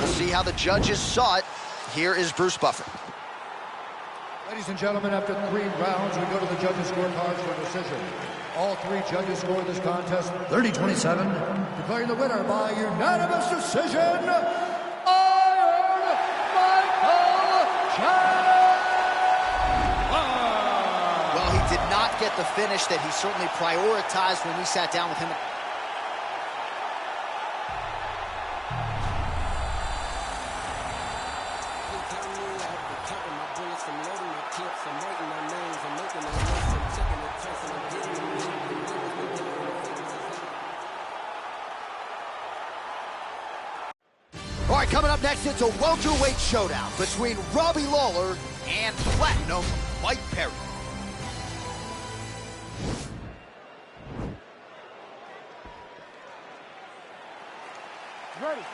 See how the judges saw it. Here is Bruce Buffer. Ladies and gentlemen, after 3 rounds, we go to the judges' scorecards for decision. All 3 judges scored this contest 30-27, declaring the winner by unanimous decision, Iron Michael Chandler. Well, he did not get the finish that he certainly prioritized when we sat down with him. All right, coming up next, it's a welterweight showdown between Robbie Lawler and Platinum Mike Perry. Ready.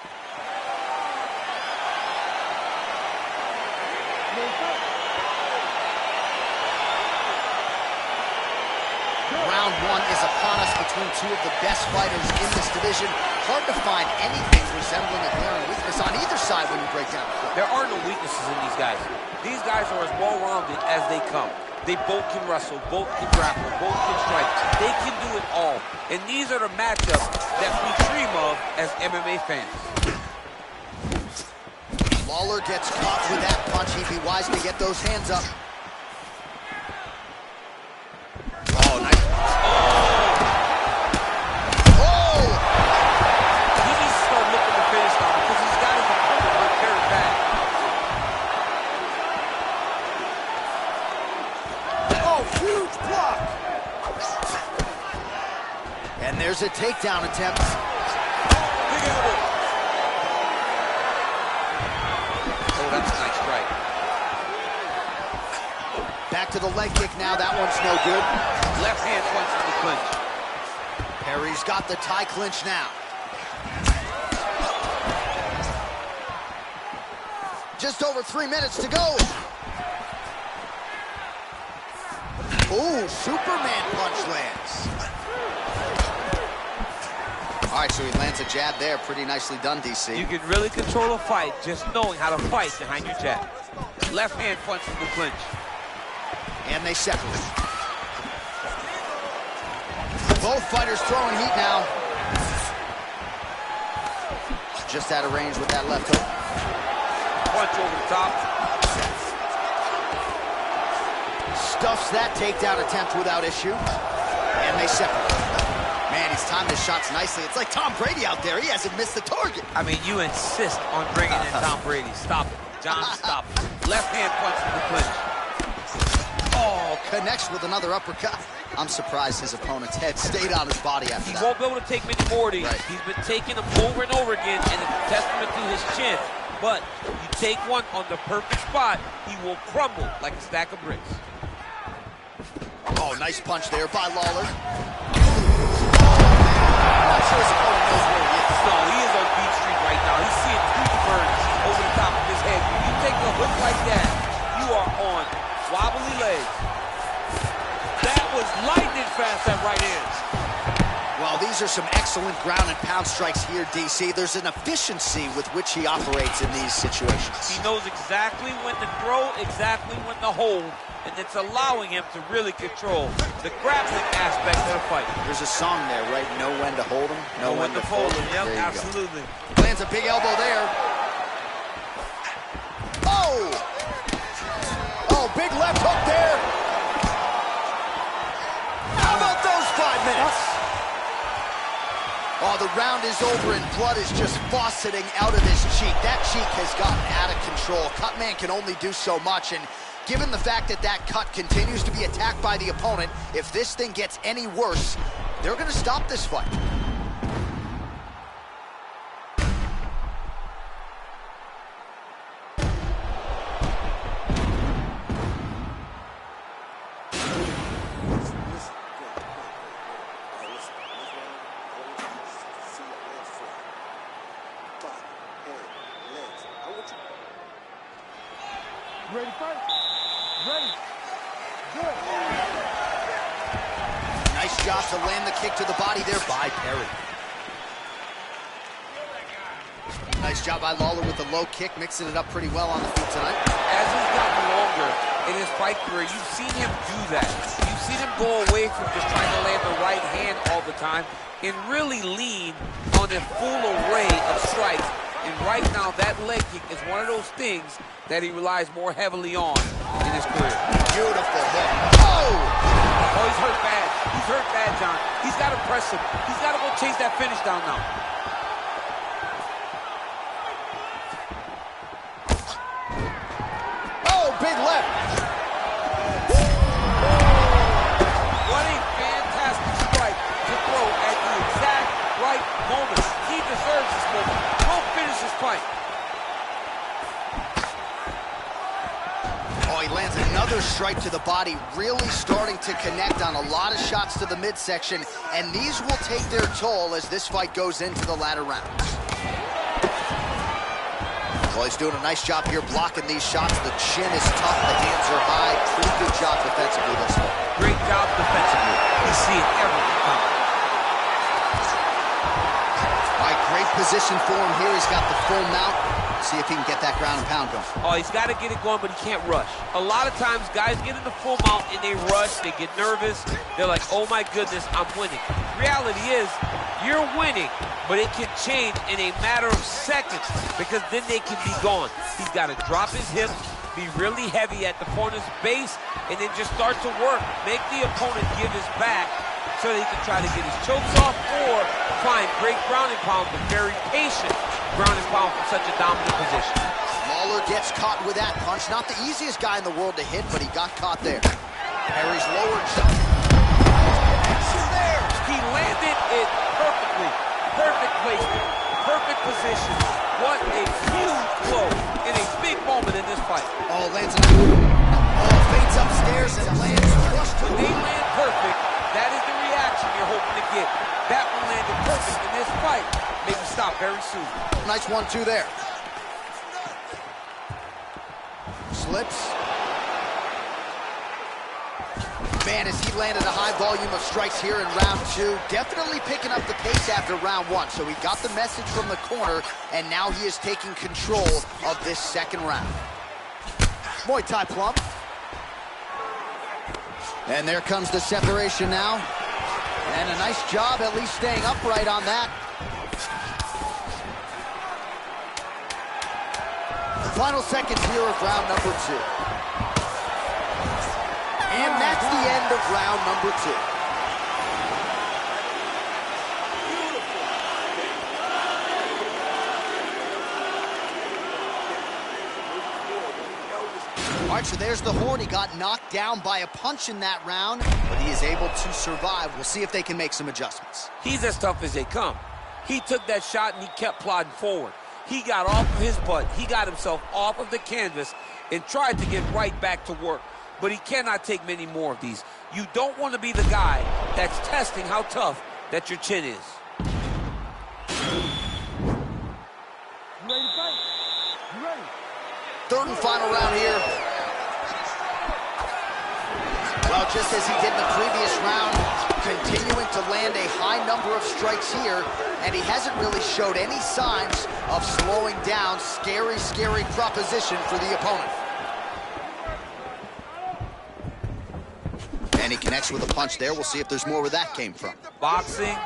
Round one is upon us between two of the best fighters in this division. Hard to find anything resembling a glaring weakness on either side when you break down the field. There are no weaknesses in these guys. These guys are as well-rounded as they come. They both can wrestle, both can grapple, both can strike. They can do it all. And these are the matchups that we dream of as MMA fans. Lawler gets caught with that punch. He'd be wise to get those hands up. Oh, nice. Oh! He needs to start looking to finish now because he's got his opponent hurt very bad. Oh, huge block! And there's a takedown attempt. Big elbow. Oh, that's a nice strike. Back to the leg kick now. That one's no good. Left hand punch in the clinch. Perry's got the tie clinch now. Just over 3 minutes to go. Ooh, Superman punch lands. All right, so he lands a jab there. Pretty nicely done, DC. You can really control a fight just knowing how to fight behind your jab. Left hand punch in the clinch. And they separate. Both fighters throwing heat now. Just out of range with that left hook. Punch over the top. Stuffs that takedown attempt without issue. And they separate. Man, he's timed his shots nicely. It's like Tom Brady out there. He hasn't missed the target. I mean, you insist on bringing in Tom Brady. Stop it. John, stop it. Left hand punch in the clinch. Oh, connects with another uppercut. I'm surprised his opponent's head stayed on his body after He that. won't be able to take many more of these. Right. He's been taking them over and over again, and it's a testament to his chin. But you take one on the perfect spot, he will crumble like a stack of bricks. Oh, nice punch there by Lawler. I'm not sure his opponent knows where he is. No, he is on Beat Street right now. He's seeing two birds over the top of his head. When you take a hook like that, you are on wobbly legs. That was lightning fast, that right hand. Well, these are some excellent ground and pound strikes here, DC. There's an efficiency with which he operates in these situations. He knows exactly when to throw, exactly when to hold, and it's allowing him to really control the grappling aspect of the fight. There's a song there, right? Know when to hold him, Know when to fold him. Yep, There you absolutely. go. Lands a big elbow there. Oh! Oh, big left hook there. How about those 5 minutes? Oh, the round is over and blood is just fauceting out of his cheek. That cheek has gotten out of control. Cutman can only do so much, and given the fact that that cut continues to be attacked by the opponent, if this thing gets any worse, they're going to stop this fight. Ready, fight? Ready. Good. Nice job to land the kick to the body there by Perry. Nice job by Lawler with the low kick, mixing it up pretty well on the feet tonight. As he's gotten longer in his fight career, you've seen him do that. You've seen him go away from just trying to land the right hand all the time and really lean on a full array of strikes. And right now, that leg kick is one of those things that he relies more heavily on in his career. Beautiful hit. Oh! Oh, he's hurt bad. He's hurt bad, John. He's got to press him. He's got to go chase that finish down now. Oh, big left. What a fantastic strike to throw at the exact right moment. He deserves this moment. Go finish this fight. Oh, he lands another strike to the body, really starting to connect on a lot of shots to the midsection, and these will take their toll as this fight goes into the latter rounds. Well, he's doing a nice job here blocking these shots. The chin is tough, the hands are high. Pretty good job defensively this one. Great job defensively. He's seeing everything coming. All right, great position for him here. He's got the full mount. See if he can get that ground and pound going. Oh, he's got to get it going, but he can't rush. A lot of times, guys get in the full mount and they rush, they get nervous. They're like, oh my goodness, I'm winning. Reality is, you're winning, but it can change in a matter of seconds because then they can be gone. He's got to drop his hips, be really heavy at the opponent's base, and then just start to work. Make the opponent give his back so that he can try to get his chokes off or find great ground and pound, but very patient ground and pound from such a dominant position. Lawler gets caught with that punch. Not the easiest guy in the world to hit, but he got caught there. Perry's lowered shot. Action there. He landed it perfectly. Perfect placement. Perfect position. What a huge blow in a big moment in this fight. Oh, lands on. Oh, feints upstairs and lands flush to the They land perfect. That is the reaction you're hoping to get. That one landed perfect in this fight. Maybe stop very soon. Nice 1-2 there. Slips. Man, as he landed a high volume of strikes here in round 2, definitely picking up the pace after round 1. So he got the message from the corner, and now he is taking control of this second round. Muay Thai plump. And there comes the separation now. And a nice job at least staying upright on that. Final seconds here of round number 2. And that's the end of round number 2. All right, so there's the horn. He got knocked down by a punch in that round, but he is able to survive. We'll see if they can make some adjustments. He's as tough as they come. He took that shot and he kept plodding forward. He got off of his butt. He got himself off of the canvas and tried to get right back to work. But he cannot take many more of these. You don't want to be the guy that's testing how tough that your chin is. You ready to fight? You ready? Third and final round here. Well, just as he did in the previous round, continuing to land a high number of strikes here, and he hasn't really showed any signs of slowing down. Scary, scary proposition for the opponent. And he connects with a punch there. We'll see if there's more where that came from. Boxing. Oh!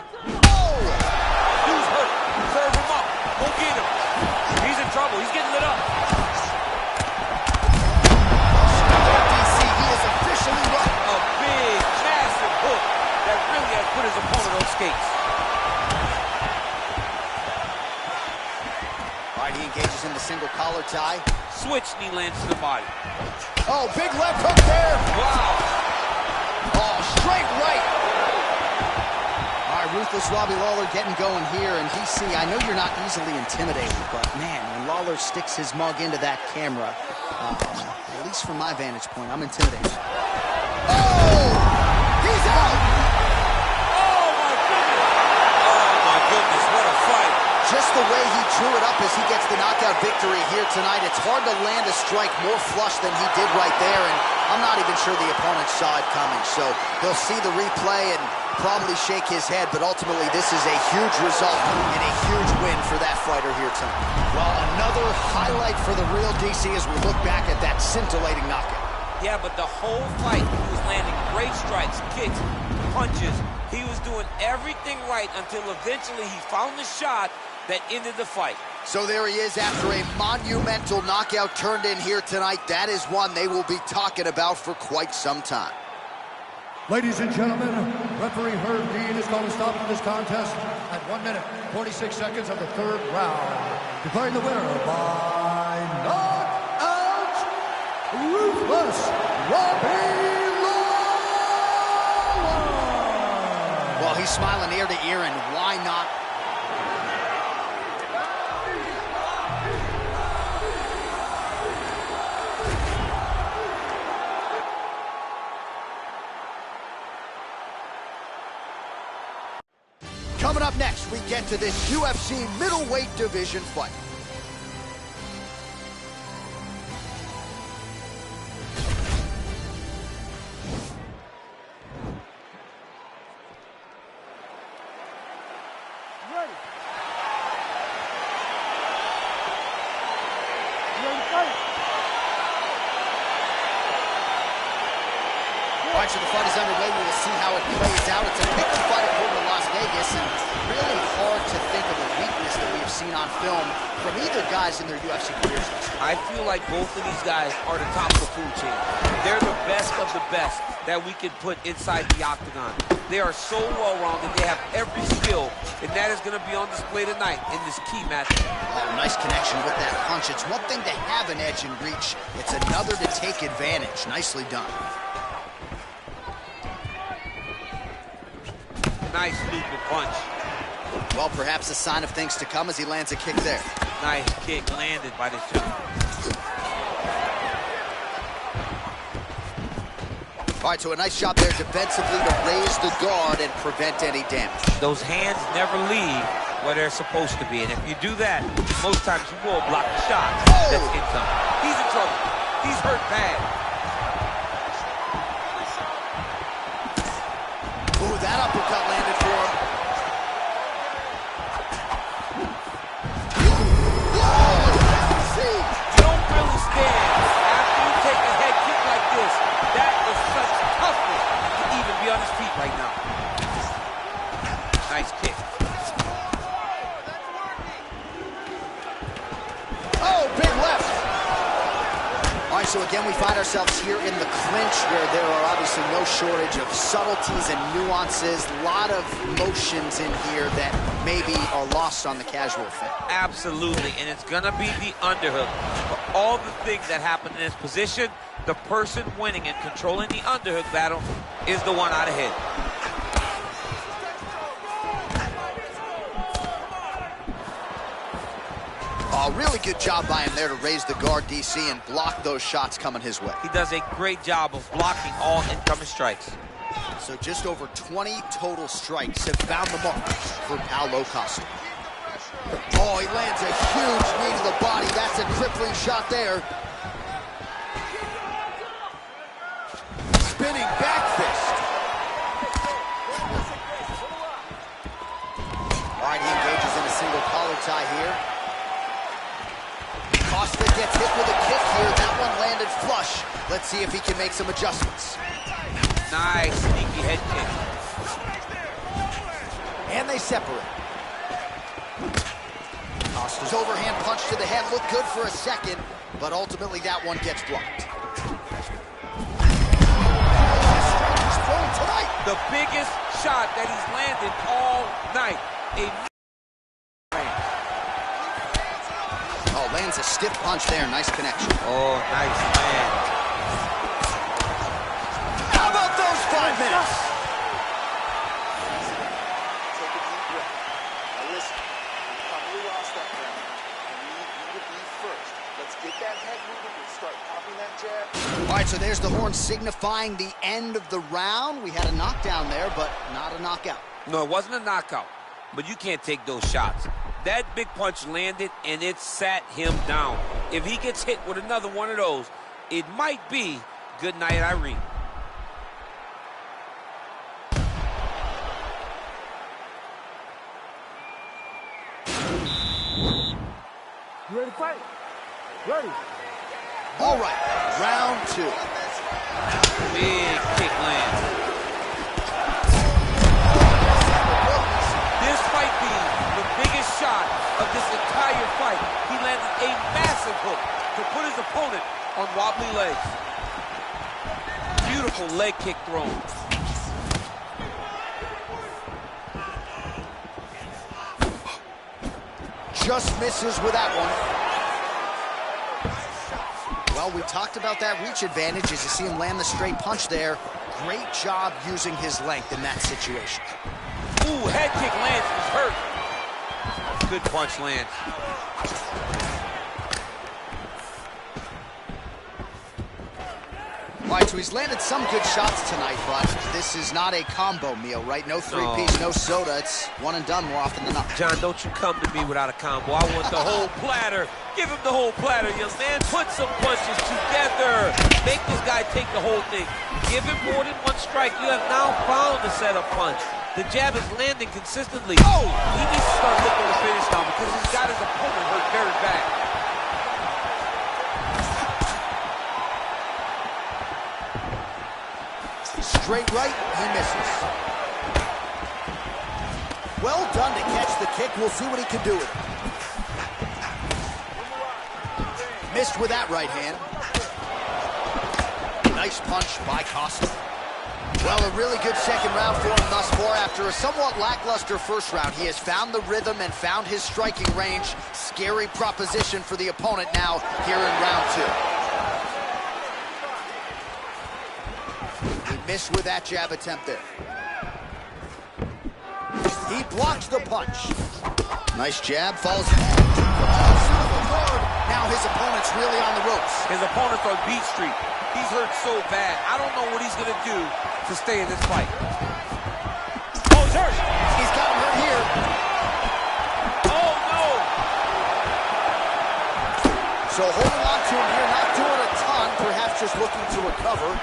Who's hurt? Serve him up. Go get him. He's in trouble. He's getting lit up. DC, he is officially run. A big, massive hook that really has put his opponent on skates. All right, he engages in the single collar tie. Switch knee lands to the body. Oh, big left hook there. Wow. Oh, straight right. All right, ruthless Robbie Lawler getting going here. And DC, I know you're not easily intimidated, but man, when Lawler sticks his mug into that camera, at least from my vantage point, I'm intimidated. Oh! He's out! Oh, my goodness, what a fight. Just the way he drew it up as he gets the knockout victory here tonight, it's hard to land a strike more flush than he did right there, and I'm not even sure the opponent saw it coming. So he'll see the replay and probably shake his head, but ultimately this is a huge result and a huge win for that fighter here tonight. Well, another highlight for the real DC as we look back at that scintillating knockout. Yeah, but the whole fight, he was landing great strikes, kicks, punches. He was doing everything right until eventually he found the shot that ended the fight. So there he is after a monumental knockout turned in here tonight. That is one they will be talking about for quite some time. Ladies and gentlemen, referee Herb Dean is going to stop this contest at 1 minute, 46 seconds of the third round. Declaring the winner by knockout, Ruthless Robbie Lawler. Well, he's smiling ear to ear, and why not? Coming up next, we get to this UFC middleweight division fight. All right, so the fight is underway. We will see how it plays out. It's a pick and fight according to Las Vegas, and really hard to think of a weakness that we've seen on film from either guys in their UFC careers. I feel like both of these guys are the top of the food chain. They're the best of the best that we can put inside the octagon. They are so well-rounded. They have every skill, and that is going to be on display tonight in this key match. Oh, nice connection with that punch. It's one thing to have an edge and reach. It's another to take advantage. Nicely done. Nice looping punch. Well, perhaps a sign of things to come as he lands a kick there. Nice kick landed by this gentleman. All right, so a nice job there defensively to raise the guard and prevent any damage. Those hands never leave where they're supposed to be, and if you do that, most times you will block the shot. That's income. He's in trouble. He's hurt bad. Ooh, that uppercut landed for him. You don't really stand after you take a head kick like this. That is such toughness to even be on his feet right now. Nice kick. Oh, big left. All right, so again, we find ourselves here in the clinch where there are obviously no shortage of subtleties and nuances. A lot of motions in here that maybe are lost on the casual fan. Absolutely, and it's gonna be the underhook. For all the things that happen in this position, the person winning and controlling the underhook battle is the one out ahead. A really good job by him there to raise the guard, DC, and block those shots coming his way. He does a great job of blocking all incoming strikes. So just over 20 total strikes have found the mark for Paulo Costa. Oh, he lands a huge knee to the body. That's a crippling shot there. Spinning back fist. All right, he engages in a single collar tie here. Costa gets hit with a kick here. That one landed flush. Let's see if he can make some adjustments. Nice sneaky head kick. And they separate. Costa's overhand punch to the head looked good for a second, but ultimately that one gets blocked. He's throwing tonight. The biggest shot that he's landed all night. Oh, lands a stiff punch there. Nice connection. Oh, nice, man. How about those 5 minutes? Take a deep breath. Now listen, you probably lost that round. I need you to be first. Let's get that head moving and start popping that jab. All right, so there's the horn signifying the end of the round. We had a knockdown there, but not a knockout. No, it wasn't a knockout, but you can't take those shots. That big punch landed, and it sat him down. If he gets hit with another one of those, it might be good night, Irene. You ready to fight? Ready. All right, round 2. Big kick lands. This might be the biggest shot of this entire fight. He landed a massive hook to put his opponent on wobbly legs. Beautiful leg kick thrown. Just misses with that one. Well, we talked about that reach advantage as you see him land the straight punch there. Great job using his length in that situation. Ooh, head kick lands, he's hurt. Good punch lands. All right, so he's landed some good shots tonight, but this is not a combo meal, right? No three-piece, no soda. It's one and done more often than not. John, don't you come to me without a combo. I want the whole platter. Give him the whole platter, young man. Put some punches together. Make this guy take the whole thing. Give him more than one strike. You have now found the setup punch. The jab is landing consistently. Oh! He needs to start looking to finish now because he's got his opponent hurt very bad. straight right, he misses. Well done to catch the kick. We'll see what he can do with it. Missed with that right hand. Nice punch by Costa. Well, a really good second round for him thus far. After a somewhat lackluster first round, he has found the rhythm and found his striking range. Scary proposition for the opponent now here in round two. He missed with that jab attempt there. He blocks the punch. Nice jab, falls. Now his opponent's really on the ropes. His opponent's on beat street. He's hurt so bad. I don't know what he's going to do to stay in this fight. Oh, he's hurt. He's got him hurt here. Oh, no. So holding on to him here, not doing a ton, perhaps just looking to recover.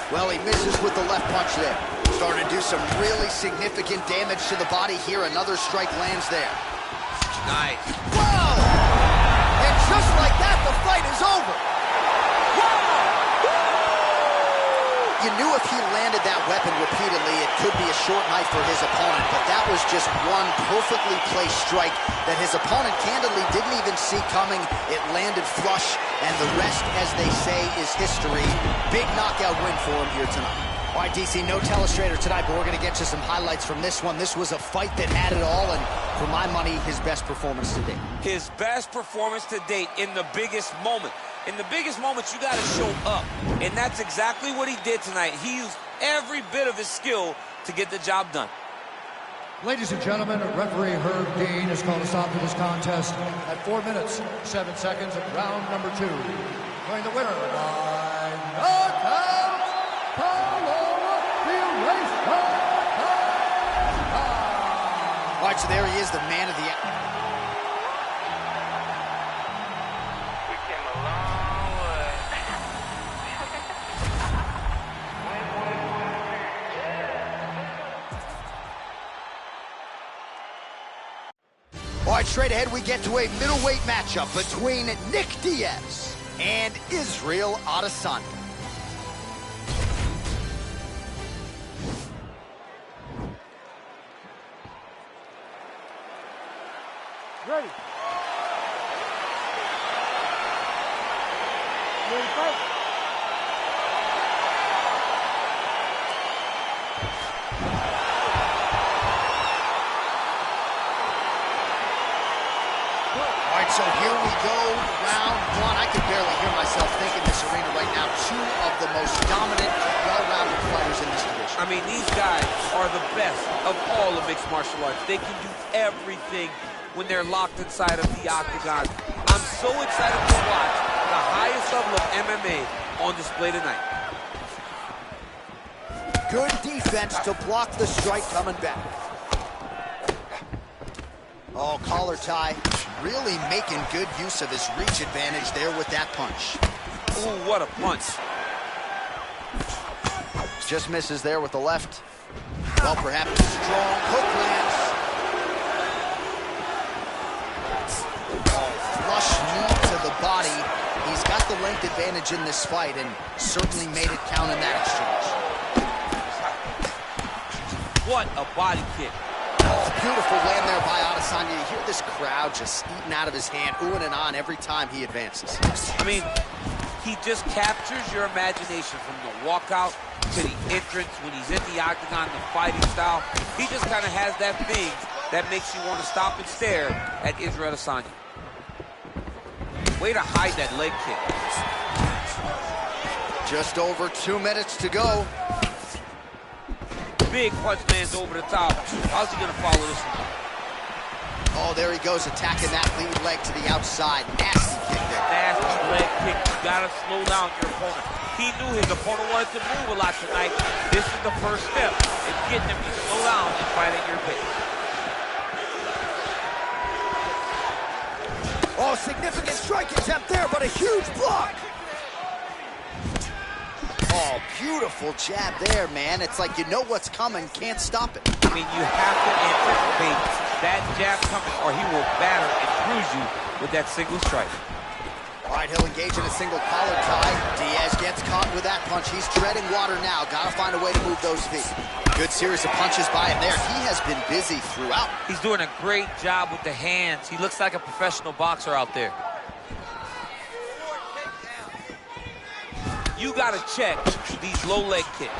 Well, he misses with the left punch there. Starting to do some really significant damage to the body here. Another strike lands there. Nice. Whoa! And just like that, the fight is over. You knew if he landed that weapon repeatedly, it could be a short night for his opponent, but that was just one perfectly placed strike that his opponent candidly didn't even see coming. It landed flush, and the rest, as they say, is history. Big knockout win for him here tonight. All right, DC, no telestrator tonight, but we're going to get you some highlights from this one. This was a fight that had it all, and for my money, his best performance to date. His best performance to date in the biggest moment. In the biggest moments, you got to show up, and that's exactly what he did tonight. He used every bit of his skill to get the job done. Ladies and gentlemen, referee Herb Dean has called a stop to this contest at 4 minutes, 7 seconds of round number 2. Going the winner by knockout, All right, so there he is, the man of the... We came a long way. All right, straight ahead, we get to a middleweight matchup between Nick Diaz and Israel Adesanya. Ready. Ready to fight? All right, so here we go, round one. I can barely hear myself think in this arena right now. Two of the most dominant, well-rounded fighters in this division. I mean, these guys are the best of all of mixed martial arts. They can do everything when they're locked inside of the octagon. I'm so excited to watch the highest level of MMA on display tonight. Good defense to block the strike coming back. Oh, collar tie. Really making good use of his reach advantage there with that punch. Ooh, what a punch. Just misses there with the left. Well, perhaps a strong hook lands. Flush knee to the body. He's got the length advantage in this fight and certainly made it count in that exchange. What a body kick. Oh, beautiful land there by Adesanya. You hear this crowd just eating out of his hand, oohing and on every time he advances. I mean, he just captures your imagination from the walkout to the entrance when he's in the octagon, the fighting style. He just kind of has that thing that makes you want to stop and stare at Israel Adesanya. Way to hide that leg kick. Just over 2 minutes to go. Big punch lands over the top. How's he going to follow this one? Oh, there he goes, attacking that lead leg to the outside. Nasty kick there. Nasty leg kick. You got to slow down your opponent. He knew his opponent wanted to move a lot tonight. This is the first step in getting him to slow down and fight at your pace. Oh, significant strike attempt there, but a huge block. Oh, beautiful jab there, man. It's like you know what's coming, can't stop it. I mean, you have to anticipate that jab coming or he will batter and bruise you with that single strike. All right, he'll engage in a single collar tie. Diaz gets caught with that punch. punch. He's treading water now. Got to find a way to move those feet. Good series of punches by him there. He has been busy throughout. He's doing a great job with the hands. He looks like a professional boxer out there. You got to check these low leg kicks.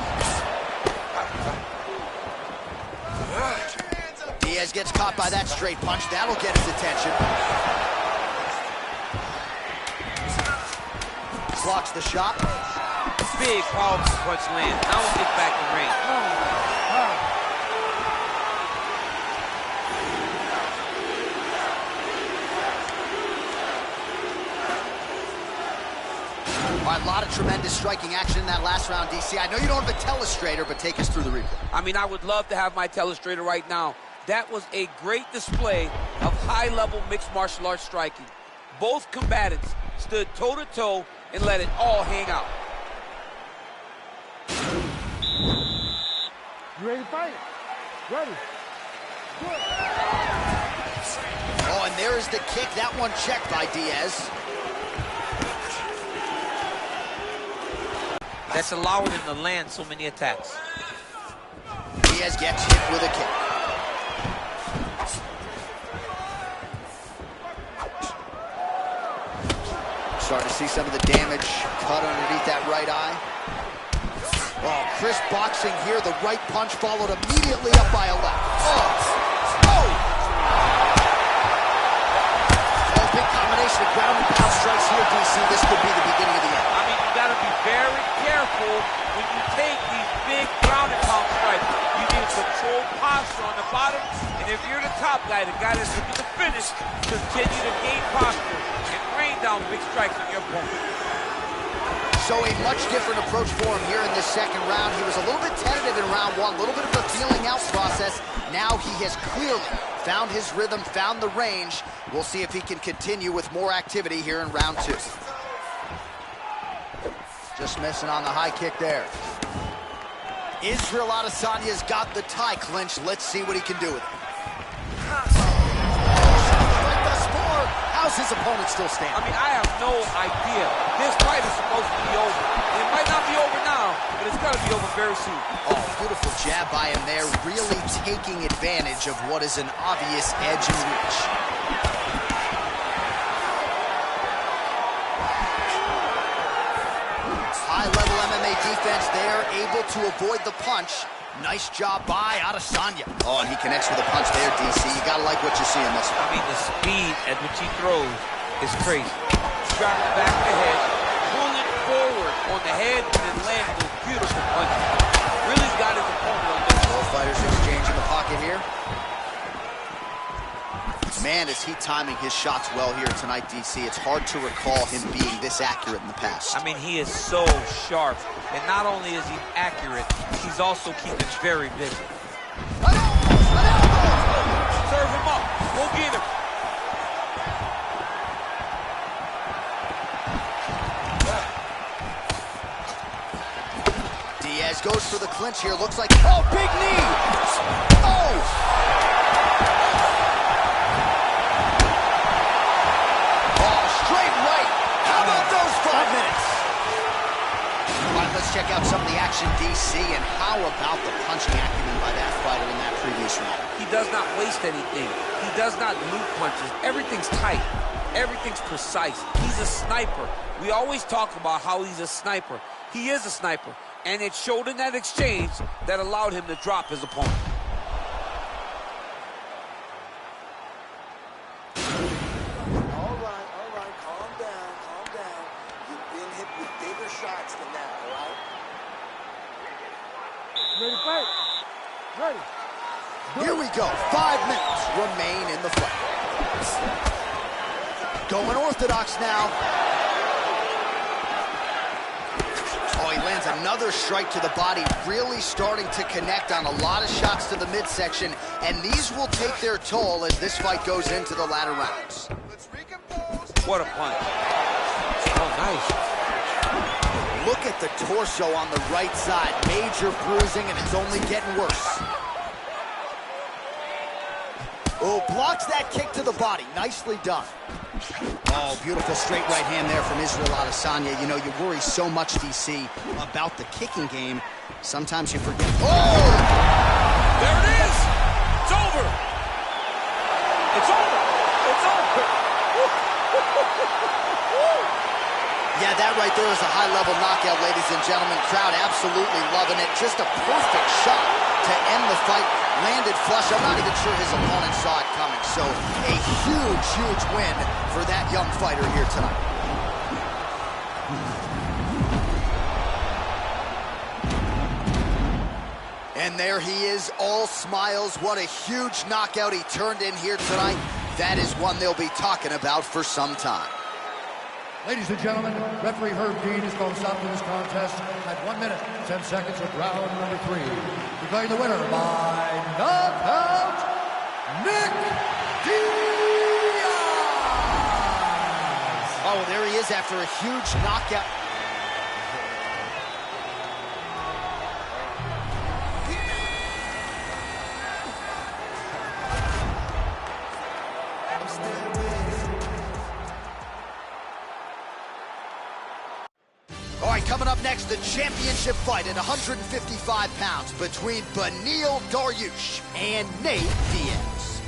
Diaz gets caught by that straight punch. That'll get his attention. Blocks the shot. Big, powerful punch lands. Now we'll get back in range. All right, a lot of tremendous striking action in that last round, DC. I know you don't have a telestrator, but take us through the replay. I mean, I would love to have my telestrator right now. That was a great display of high-level mixed martial arts striking. Both combatants stood toe-to-toe and let it all hang out. You ready to fight? Ready. Good. Oh, and there is the kick. That one checked by Diaz. That's allowing him to land so many attacks. Diaz gets hit with a kick. Starting to see some of the damage cut underneath that right eye. Oh, crisp boxing here. The right punch followed immediately up by a left. Oh! Big combination of ground and pound strikes here, DC. This could be the beginning of the end. I mean, you got to be very careful when you take these big ground and pound strikes. You need to control posture on the bottom, and if you're the top guy, the guy that's looking to finish, continue to gain posture and rain down big strikes on your opponent. So a much different approach for him here in this second round. He was a little bit tentative in round one, a little bit of a feeling out process. Now he has clearly found his rhythm, found the range. We'll see if he can continue with more activity here in round two. Just missing on the high kick there. Israel Adesanya's got the tie clinch. Let's see what he can do with it. How's his opponent still standing? I mean, I have no idea. This fight is supposed to be over. It might not be over now, but it's got to be over very soon. Oh, beautiful jab by him there, really taking advantage of what is an obvious edge and reach. High-level MMA defense there, able to avoid the punch. Nice job by Adesanya. Oh, and he connects with a punch there, DC. You gotta like what you see in this one. I mean, the speed at which he throws is crazy. Dropping back the head, pulling forward on the head, and then landing those beautiful punches. Really got his opponent on this. Both fighters exchanging the pocket here. Man, is he timing his shots well here tonight, DC. It's hard to recall him being this accurate in the past. I mean, he is so sharp. And not only is he accurate, he's also keeping very busy. Serve him up. Go get him. Diaz goes for the clinch here. Looks like, oh, big knee. Oh! Let's check out some of the action, DC, and how about the punching acumen by that fighter in that previous round? He does not waste anything. He does not loop punches. Everything's tight. Everything's precise. He's a sniper. We always talk about how he's a sniper. He is a sniper, and it showed in that exchange that allowed him to drop his opponent. All right, calm down. You've been hit with bigger shots than that, all right? Ready to fight? Ready. Here we go. 5 minutes remain in the fight. Going orthodox now. Oh, he lands another strike to the body, really starting to connect on a lot of shots to the midsection, and these will take their toll as this fight goes into the latter rounds. What a punch. Oh, nice. Look at the torso on the right side. Major bruising, and it's only getting worse. Oh, blocks that kick to the body. Nicely done. Oh, beautiful straight right hand there from Israel Adesanya. You know, you worry so much, DC, about the kicking game. Sometimes you forget. Oh! There it is! It's over! It's over! It's over! Yeah, that right there is a high-level knockout, ladies and gentlemen. Crowd absolutely loving it. Just a perfect shot to end the fight. Landed flush. I'm not even sure his opponent saw it coming. So a huge, huge win for that young fighter here tonight. And there he is, all smiles. What a huge knockout he turned in here tonight. That is one they'll be talking about for some time. Ladies and gentlemen, referee Herb Dean has called stop to this contest at 1 minute, 10 seconds of round number 3. Declaring the winner by knockout, Nick Diaz! Oh, there he is after a huge knockout. All right, coming up next, the championship fight at 155 pounds between Beneil Dariush and Nate Diaz.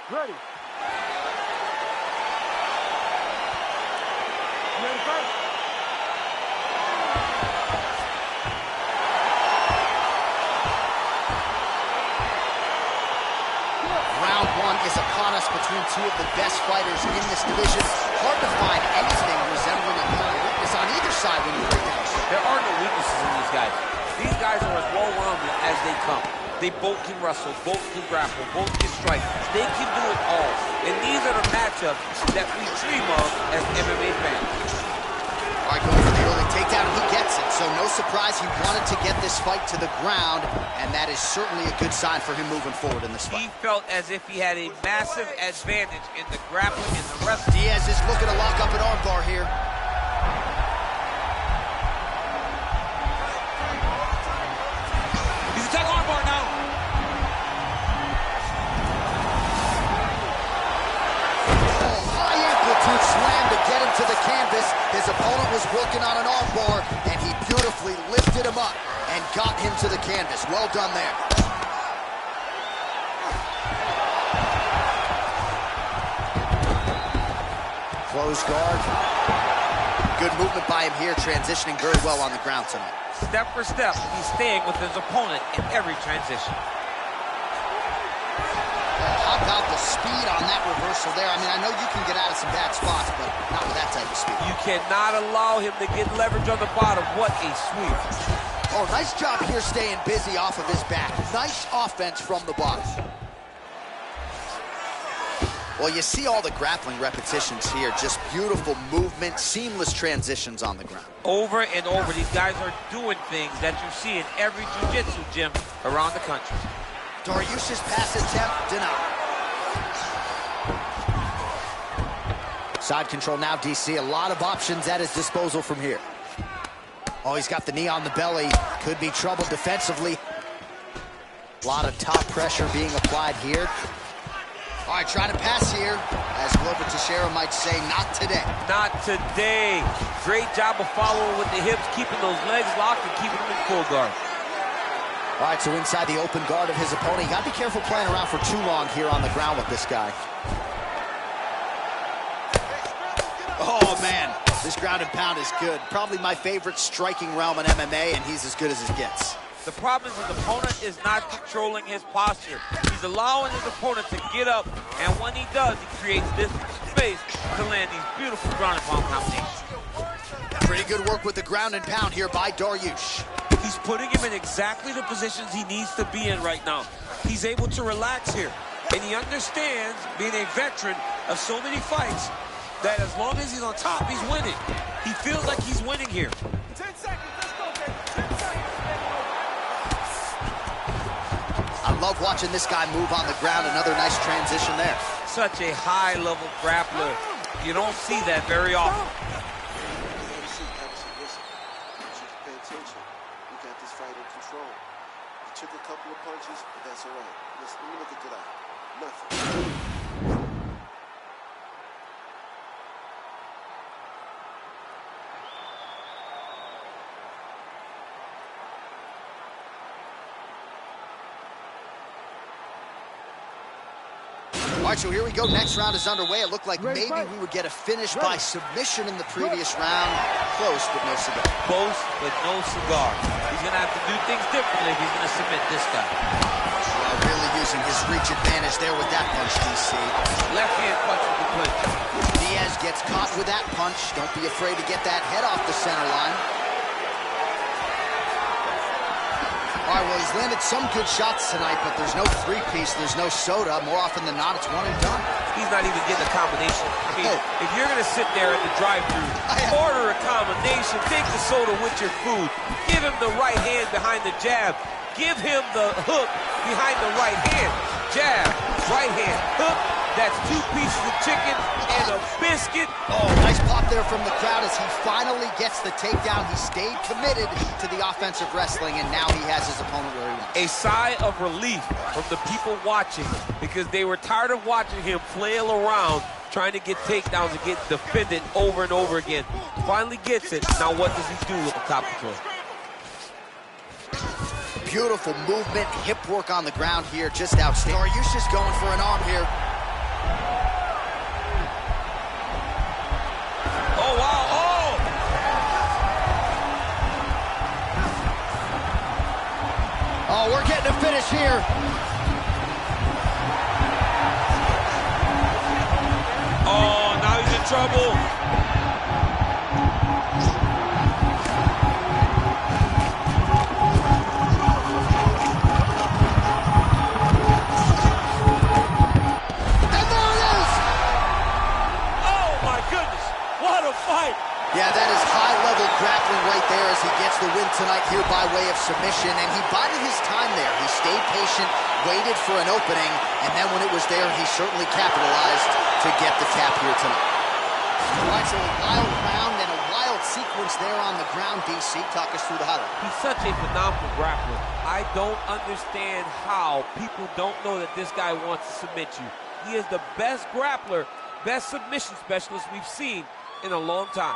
Ready. You ready to fight? Round one is upon us between two of the best fighters in this division. Hard to find anything resembling a clear weakness on either side when you break down. There are no weaknesses in these guys. These guys are as well-rounded as they come. They both can wrestle, both can grapple, both can strike. They can do it all. And these are the matchups that we dream of as MMA fans. All right, going for the early takedown, he gets it. So no surprise he wanted to get this fight to the ground, and that is certainly a good sign for him moving forward in this fight. He felt as if he had a massive advantage in the grappling and the wrestling. Diaz is looking to lock up an armbar here. He's attacking armbar now. Oh, high amplitude slam to get him to the canvas. His opponent was working on an armbar, and he beautifully lifted him up and got him to the canvas. Well done there. Close guard. Good movement by him here, transitioning very well on the ground tonight. Step for step, he's staying with his opponent in every transition. How about the speed on that reversal there? I mean, I know you can get out of some bad spots, but not with that type of speed. You cannot allow him to get leverage on the bottom. What a sweep. Oh, nice job here staying busy off of his back. Nice offense from the bottom. Well, you see all the grappling repetitions here. Just beautiful movement, seamless transitions on the ground. Over and over, these guys are doing things that you see in every jiu-jitsu gym around the country. Dariush's pass attempt denied. Side control now, DC. A lot of options at his disposal from here. Oh, he's got the knee on the belly. Could be trouble defensively. A lot of top pressure being applied here. All right, trying to pass here. As Glover Teixeira might say, not today. Not today. Great job of following with the hips, keeping those legs locked and keeping them in full guard. All right, so inside the open guard of his opponent. You got to be careful playing around for too long here on the ground with this guy. Oh, man, this ground and pound is good. Probably my favorite striking realm in MMA, and he's as good as it gets. The problem is his opponent is not controlling his posture. He's allowing his opponent to get up, and when he does, he creates this space to land these beautiful ground and pound combinations. Pretty good work with the ground and pound here by Dariush. He's putting him in exactly the positions he needs to be in right now. He's able to relax here, and he understands, being a veteran of so many fights, that as long as he's on top, he's winning. He feels like he's winning here. 10 seconds, let's go, baby. 10 seconds. I love watching this guy move on the ground. Another nice transition there. Such a high-level grappler. You don't see that very often. Listen, pay attention. You got this fight in control. The took a couple of punches, but that's all right. Listen, let me look into that. Nothing. All right, so here we go. Next round is underway. It looked like maybe we would get a finish by submission in the previous round. Close, but no cigar. Close, but no cigar. He's going to have to do things differently if he's going to submit this guy. Well, really using his reach advantage there with that punch, DC. Left hand punch with the clinch. Diaz gets caught with that punch. Don't be afraid to get that head off the center line. All right, well, he's landed some good shots tonight, but there's no three-piece, there's no soda. More often than not, it's one and done. He's not even getting a combination. I mean, if you're going to sit there at the drive-thru, order a combination, take the soda with your food, give him the right hand behind the jab, give him the hook behind the right hand. Jab, right hand, hook. That's 2 pieces of chicken and a biscuit. Oh, nice pop there from the crowd as he finally gets the takedown. He stayed committed to the offensive wrestling, and now he has his opponent where he wants. A sigh of relief from the people watching because they were tired of watching him flail around trying to get takedowns and get defended over and over again. Finally gets it. Now what does he do with the top control? Beautiful movement, hip work on the ground here, just outstanding. Dariush's going for an arm here. Oh, wow, oh! Oh, we're getting a finish here. Oh, now he's in trouble. Yeah, that is high-level grappling right there as he gets the win tonight here by way of submission, and he bided his time there. He stayed patient, waited for an opening, and then when it was there, he certainly capitalized to get the tap here tonight. All right, so a wild round and a wild sequence there on the ground, DC. Talk us through the highlight. He's such a phenomenal grappler. I don't understand how people don't know that this guy wants to submit you. He is the best grappler, best submission specialist we've seen in a long time.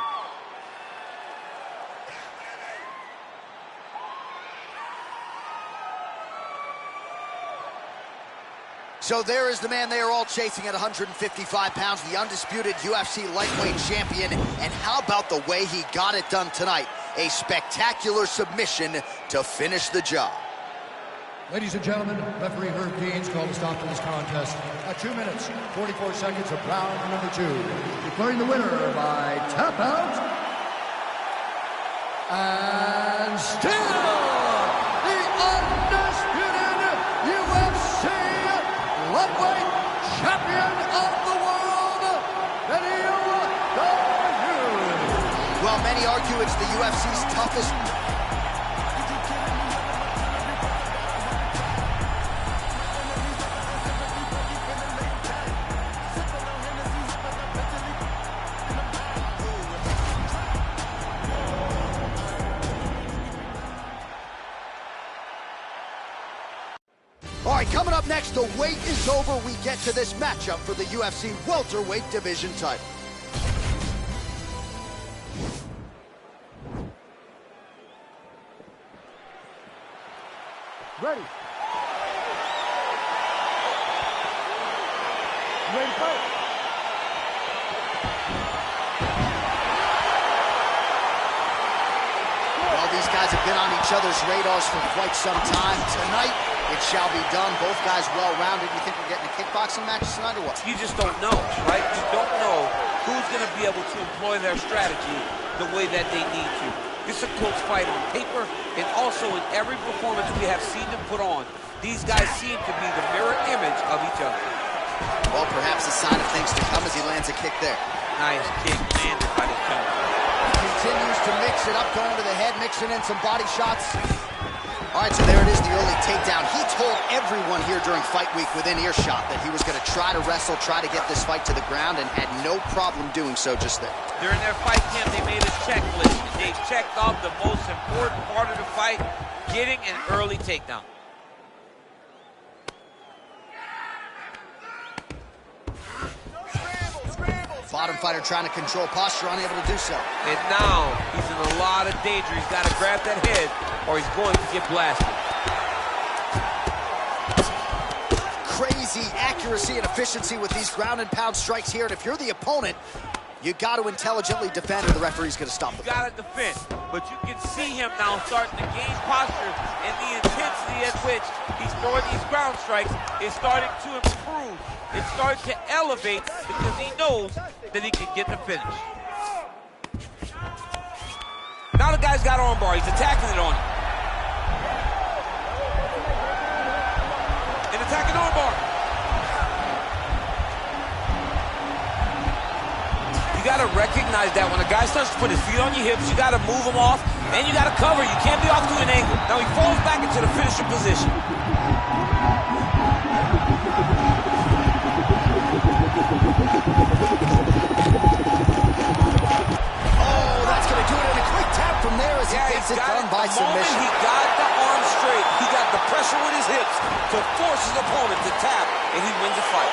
So there is the man they are all chasing at 155 pounds, the undisputed UFC lightweight champion. And how about the way he got it done tonight? A spectacular submission to finish the job. Ladies and gentlemen, referee Herb Deans called a stop to this contest at 2 minutes, 44 seconds of round number 2. Declaring the winner by tap out. And still the undisputed UFC lightweight champion of the world, Daniel Dariush. Well, many argue it's the UFC's toughest. All right, coming up next, the wait is over. We get to this matchup for the UFC welterweight division title. Ready. Ready to fight. Well, these guys have been on each other's radars for quite some time. Tonight, it shall be done. Both guys well-rounded. You think we're getting a kickboxing match tonight or what? You just don't know, right? You don't know who's going to be able to employ their strategy the way that they need to. It's a close fight on paper, and also in every performance we have seen them put on, these guys seem to be the mirror image of each other. Well, perhaps a sign of things to come as he lands a kick there. Nice kick landed by the counter. Continues to mix it up, going to the head, mixing in some body shots. All right, so there it is, the early takedown. He told everyone here during fight week within earshot that he was going to try to wrestle, try to get this fight to the ground, and had no problem doing so just there. During their fight camp, they made a checklist. They checked off the most important part of the fight, getting an early takedown. Bottom fighter trying to control posture, unable to do so. And now he's in a lot of danger. He's got to grab that head or he's going to get blasted. Crazy accuracy and efficiency with these ground and pound strikes here. And if you're the opponent, you got to intelligently defend or the referee's going to stop the fight. You got to defend. But you can see him now starting to gain posture, and the intensity at which he's throwing these ground strikes is starting to improve. It's starting to elevate because he knows that he can get the finish. Now the guy's got armbar. He's attacking it on him. And attacking armbar. You got to recognize that when a guy starts to put his feet on your hips, you got to move him off, and you got to cover. You can't be off to an angle. Now he falls back into the finisher position. Oh, that's going to do it in a quick tap from there as he gets it done by submission. He got the arm straight. He got the pressure with his hips to force his opponent to tap, and he wins the fight.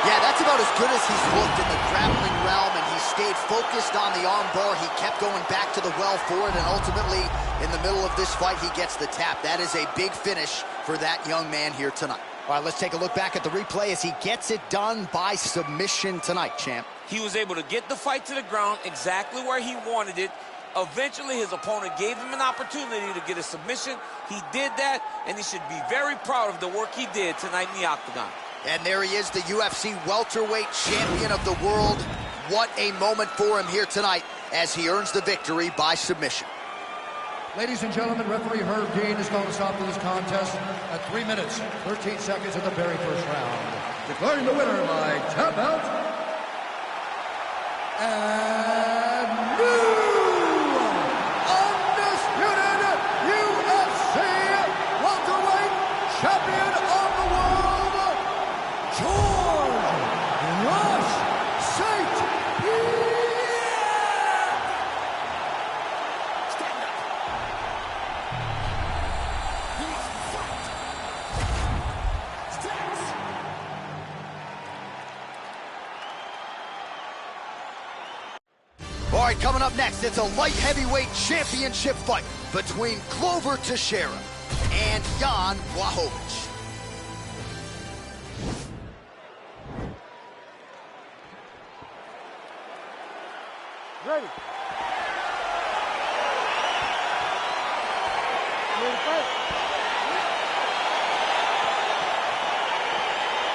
Yeah, that's about as good as he's looked in the grappling realm, and he stayed focused on the arm bar. He kept going back to the well for it, and ultimately, in the middle of this fight, he gets the tap. That is a big finish for that young man here tonight. All right, let's take a look back at the replay as he gets it done by submission tonight, champ. He was able to get the fight to the ground exactly where he wanted it. Eventually, his opponent gave him an opportunity to get a submission. He did that, and he should be very proud of the work he did tonight in the octagon. And there he is, the UFC welterweight champion of the world. What a moment for him here tonight as he earns the victory by submission. Ladies and gentlemen, referee Herb Dean is going to stop to this contest at 3 minutes, 13 seconds of the very first round. Declaring the winner by tap out, and new undisputed UFC welterweight champion of the world, George Rush St. Pierre. Stand up. All right, coming up next, it's a light heavyweight championship fight between Glover Teixeira and Jan Blachowicz. Ready. Ready to fight.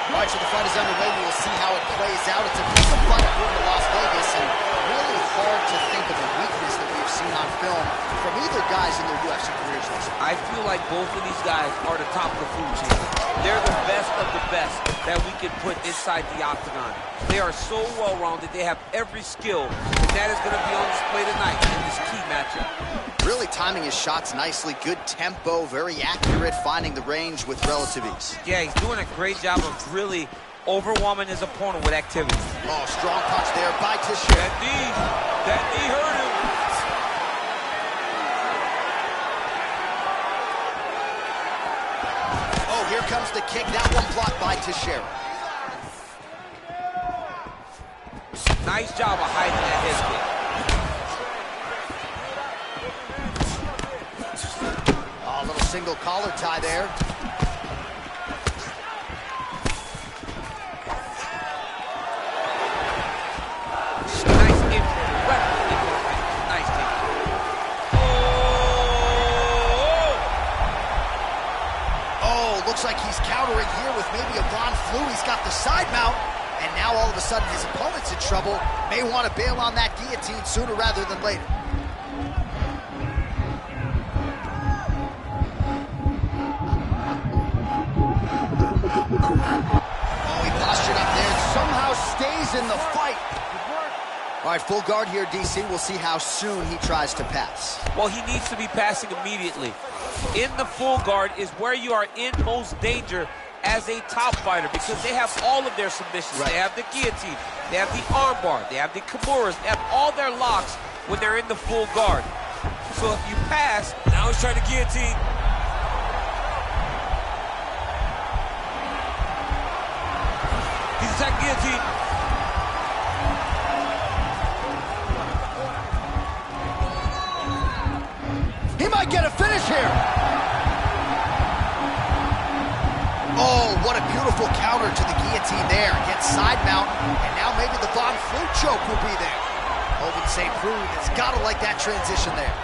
All right, so the fight is underway. We will see how it plays out. It's a decent fight according to Las Vegas, and really hard to think of a weakness that we've seen on film from either guys in their UFC careers. I feel like both of these guys are the top of the food chain. They're the best of the best that we can put inside the octagon. They are so well-rounded. They have every skill, and that is going to be on display tonight in this key matchup. Really timing his shots nicely. Good tempo, very accurate, finding the range with relative ease. Yeah, he's doing a great job of really overwhelming his opponent with activity. Oh, strong punch there by Teixeira. That knee hurt him. Oh, here comes the kick. That one blocked by Teixeira. Nice job of hiding that head kick. Oh, a little single collar tie there. Nice input. Nice kick. Oh, looks like he's countering here with maybe a Von Flue. He's got the side mount. And now all of a sudden his opponent's in trouble. May want to bail on that guillotine sooner rather than later. Oh, he postured up there and somehow stays in the fight. All right, full guard here, DC. We'll see how soon he tries to pass. Well, he needs to be passing immediately. In the full guard is where you are in most danger as a top fighter because they have all of their submissions. Right. They have the guillotine, they have the armbar, they have the kimuras, they have all their locks when they're in the full guard. So if you pass, now he's trying to guillotine. guillotine. He might get a finish here. Oh, what a beautiful counter to the guillotine there. Gets side mount, and now maybe the Von Flue choke will be there. Open St. Preux has got to like that transition there.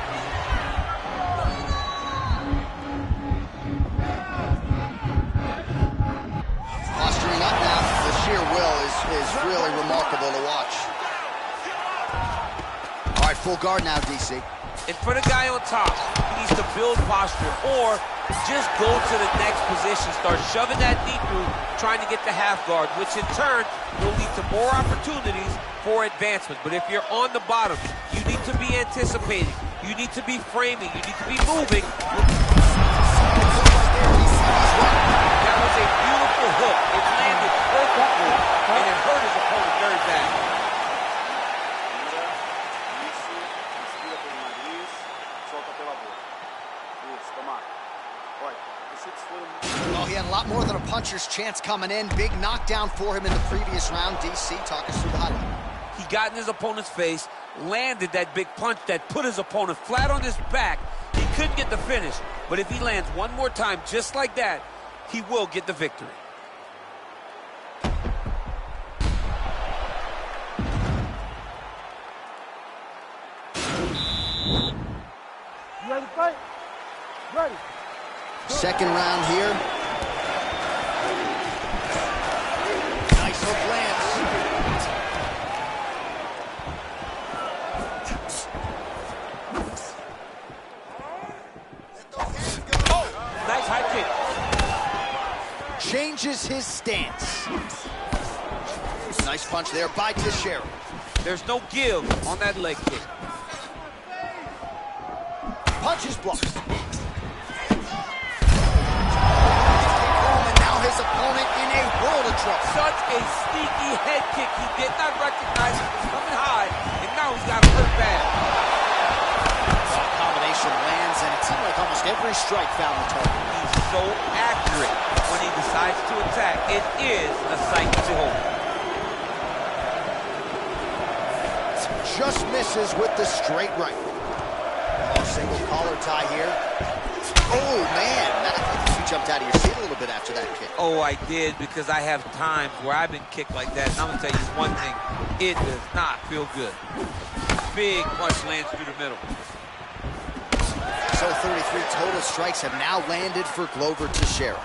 Posturing up now. The sheer will is really remarkable to watch. All right, full guard now, DC. And for the guy on top, he needs to build posture or just go to the next position, start shoving that knee through, trying to get the half guard, which in turn will lead to more opportunities for advancement. But if you're on the bottom, you need to be anticipating. You need to be framing. You need to be moving. That was a beautiful hook. It landed perfectly, and it hurt his opponent very bad. Well, he had a lot more than a puncher's chance coming in. Big knockdown for him in the previous round. DC, talk us through the highlight. He got in his opponent's face, landed that big punch that put his opponent flat on his back. He couldn't get the finish, but if he lands one more time just like that, he will get the victory. You ready to fight? Ready. Second round here. Nice hook lands. Oh, nice high kick. Changes his stance. Nice punch there by Texeira. There's no give on that leg kick. Punches blocked. His opponent in a world of trouble. Such a sneaky head kick. He did not recognize it was coming high, and now he's got hurt bad. That combination lands, and it seemed like almost every strike found the target. He's so accurate when he decides to attack. It is a sight to behold. Just misses with the straight right. Oh, single collar tie here. Oh, man. You jumped out of your seat a little bit after that kick. Oh, I did, because I have times where I've been kicked like that. And I'm going to tell you one thing. It does not feel good. Big punch lands through the middle. So 33 total strikes have now landed for Glover Texeira.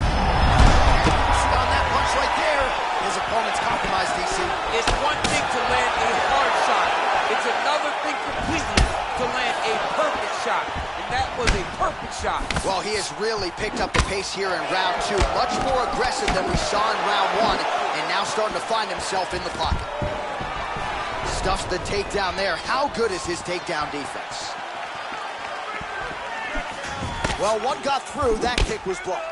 On that punch right there, his opponent's compromised, DC. It's one thing to land a hard shot. It's another thing completely to land a perfect shot. And that was a perfect shot. Well, he has really picked up the pace here in round two. Much more aggressive than we saw in round one, and now starting to find himself in the pocket. Stuffs the takedown there. How good is his takedown defense? Well, one got through. That kick was blocked.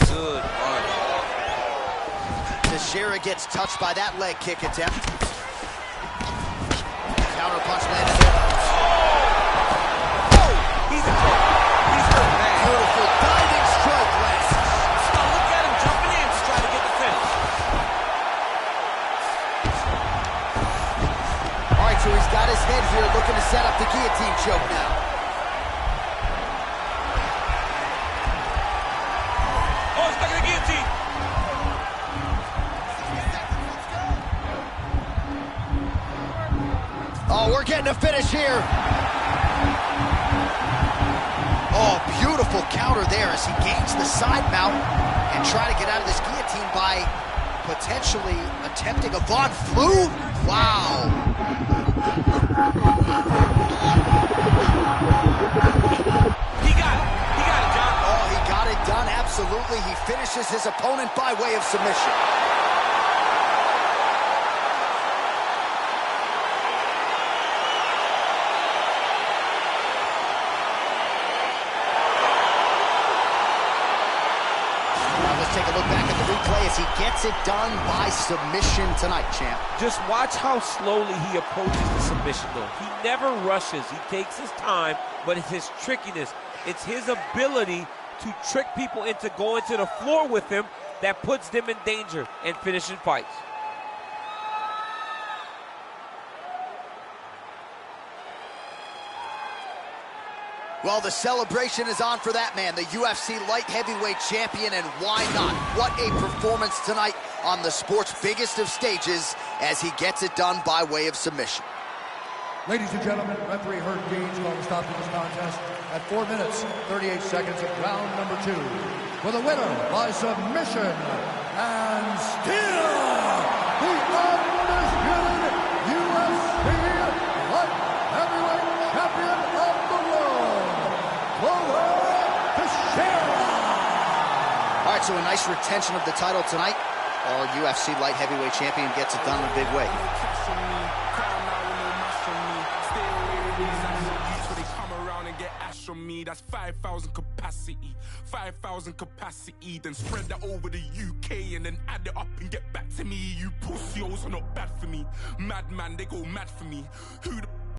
Good punch. Texeira gets touched by that leg kick attempt. Counter punch landed there. Oh! He's hurt bad. Beautiful diving strike lands. Oh, look at him jumping in to try to get the finish. All right, so he's got his head here looking to set up the guillotine choke now. Oh, he's stuck in the guillotine. Oh, we're getting a finish here. Oh, beautiful counter there as he gains the side mount and try to get out of this guillotine by potentially attempting a Von Flue. Wow. He got it. He got it, John. Oh, he got it done, absolutely. He finishes his opponent by way of submission. Take a look back at the replay as he gets it done by submission tonight, champ. Just watch how slowly he approaches the submission, though. He never rushes. He takes his time, but it's his trickiness It's his ability to trick people into going to the floor with him that puts them in danger and finishing fights. Well, the celebration is on for that man, the UFC light heavyweight champion, and why not? What a performance tonight on the sport's biggest of stages as he gets it done by way of submission. Ladies and gentlemen, referee Herb Deans called a stop to this contest at 4 minutes, 38 seconds of round number 2. For the winner by submission, and still the undisputed UFC light heavyweight champion of the world, Blachowicz Vs Texeira. All right, so a nice retention of the title tonight. Our UFC light heavyweight champion gets it done in a big way. That's 5,000 capacity, 5,000 capacity, then spread that over the UK and then add it up and get back to me. You pussios are not bad for me. Madman, they go mad for me. Who the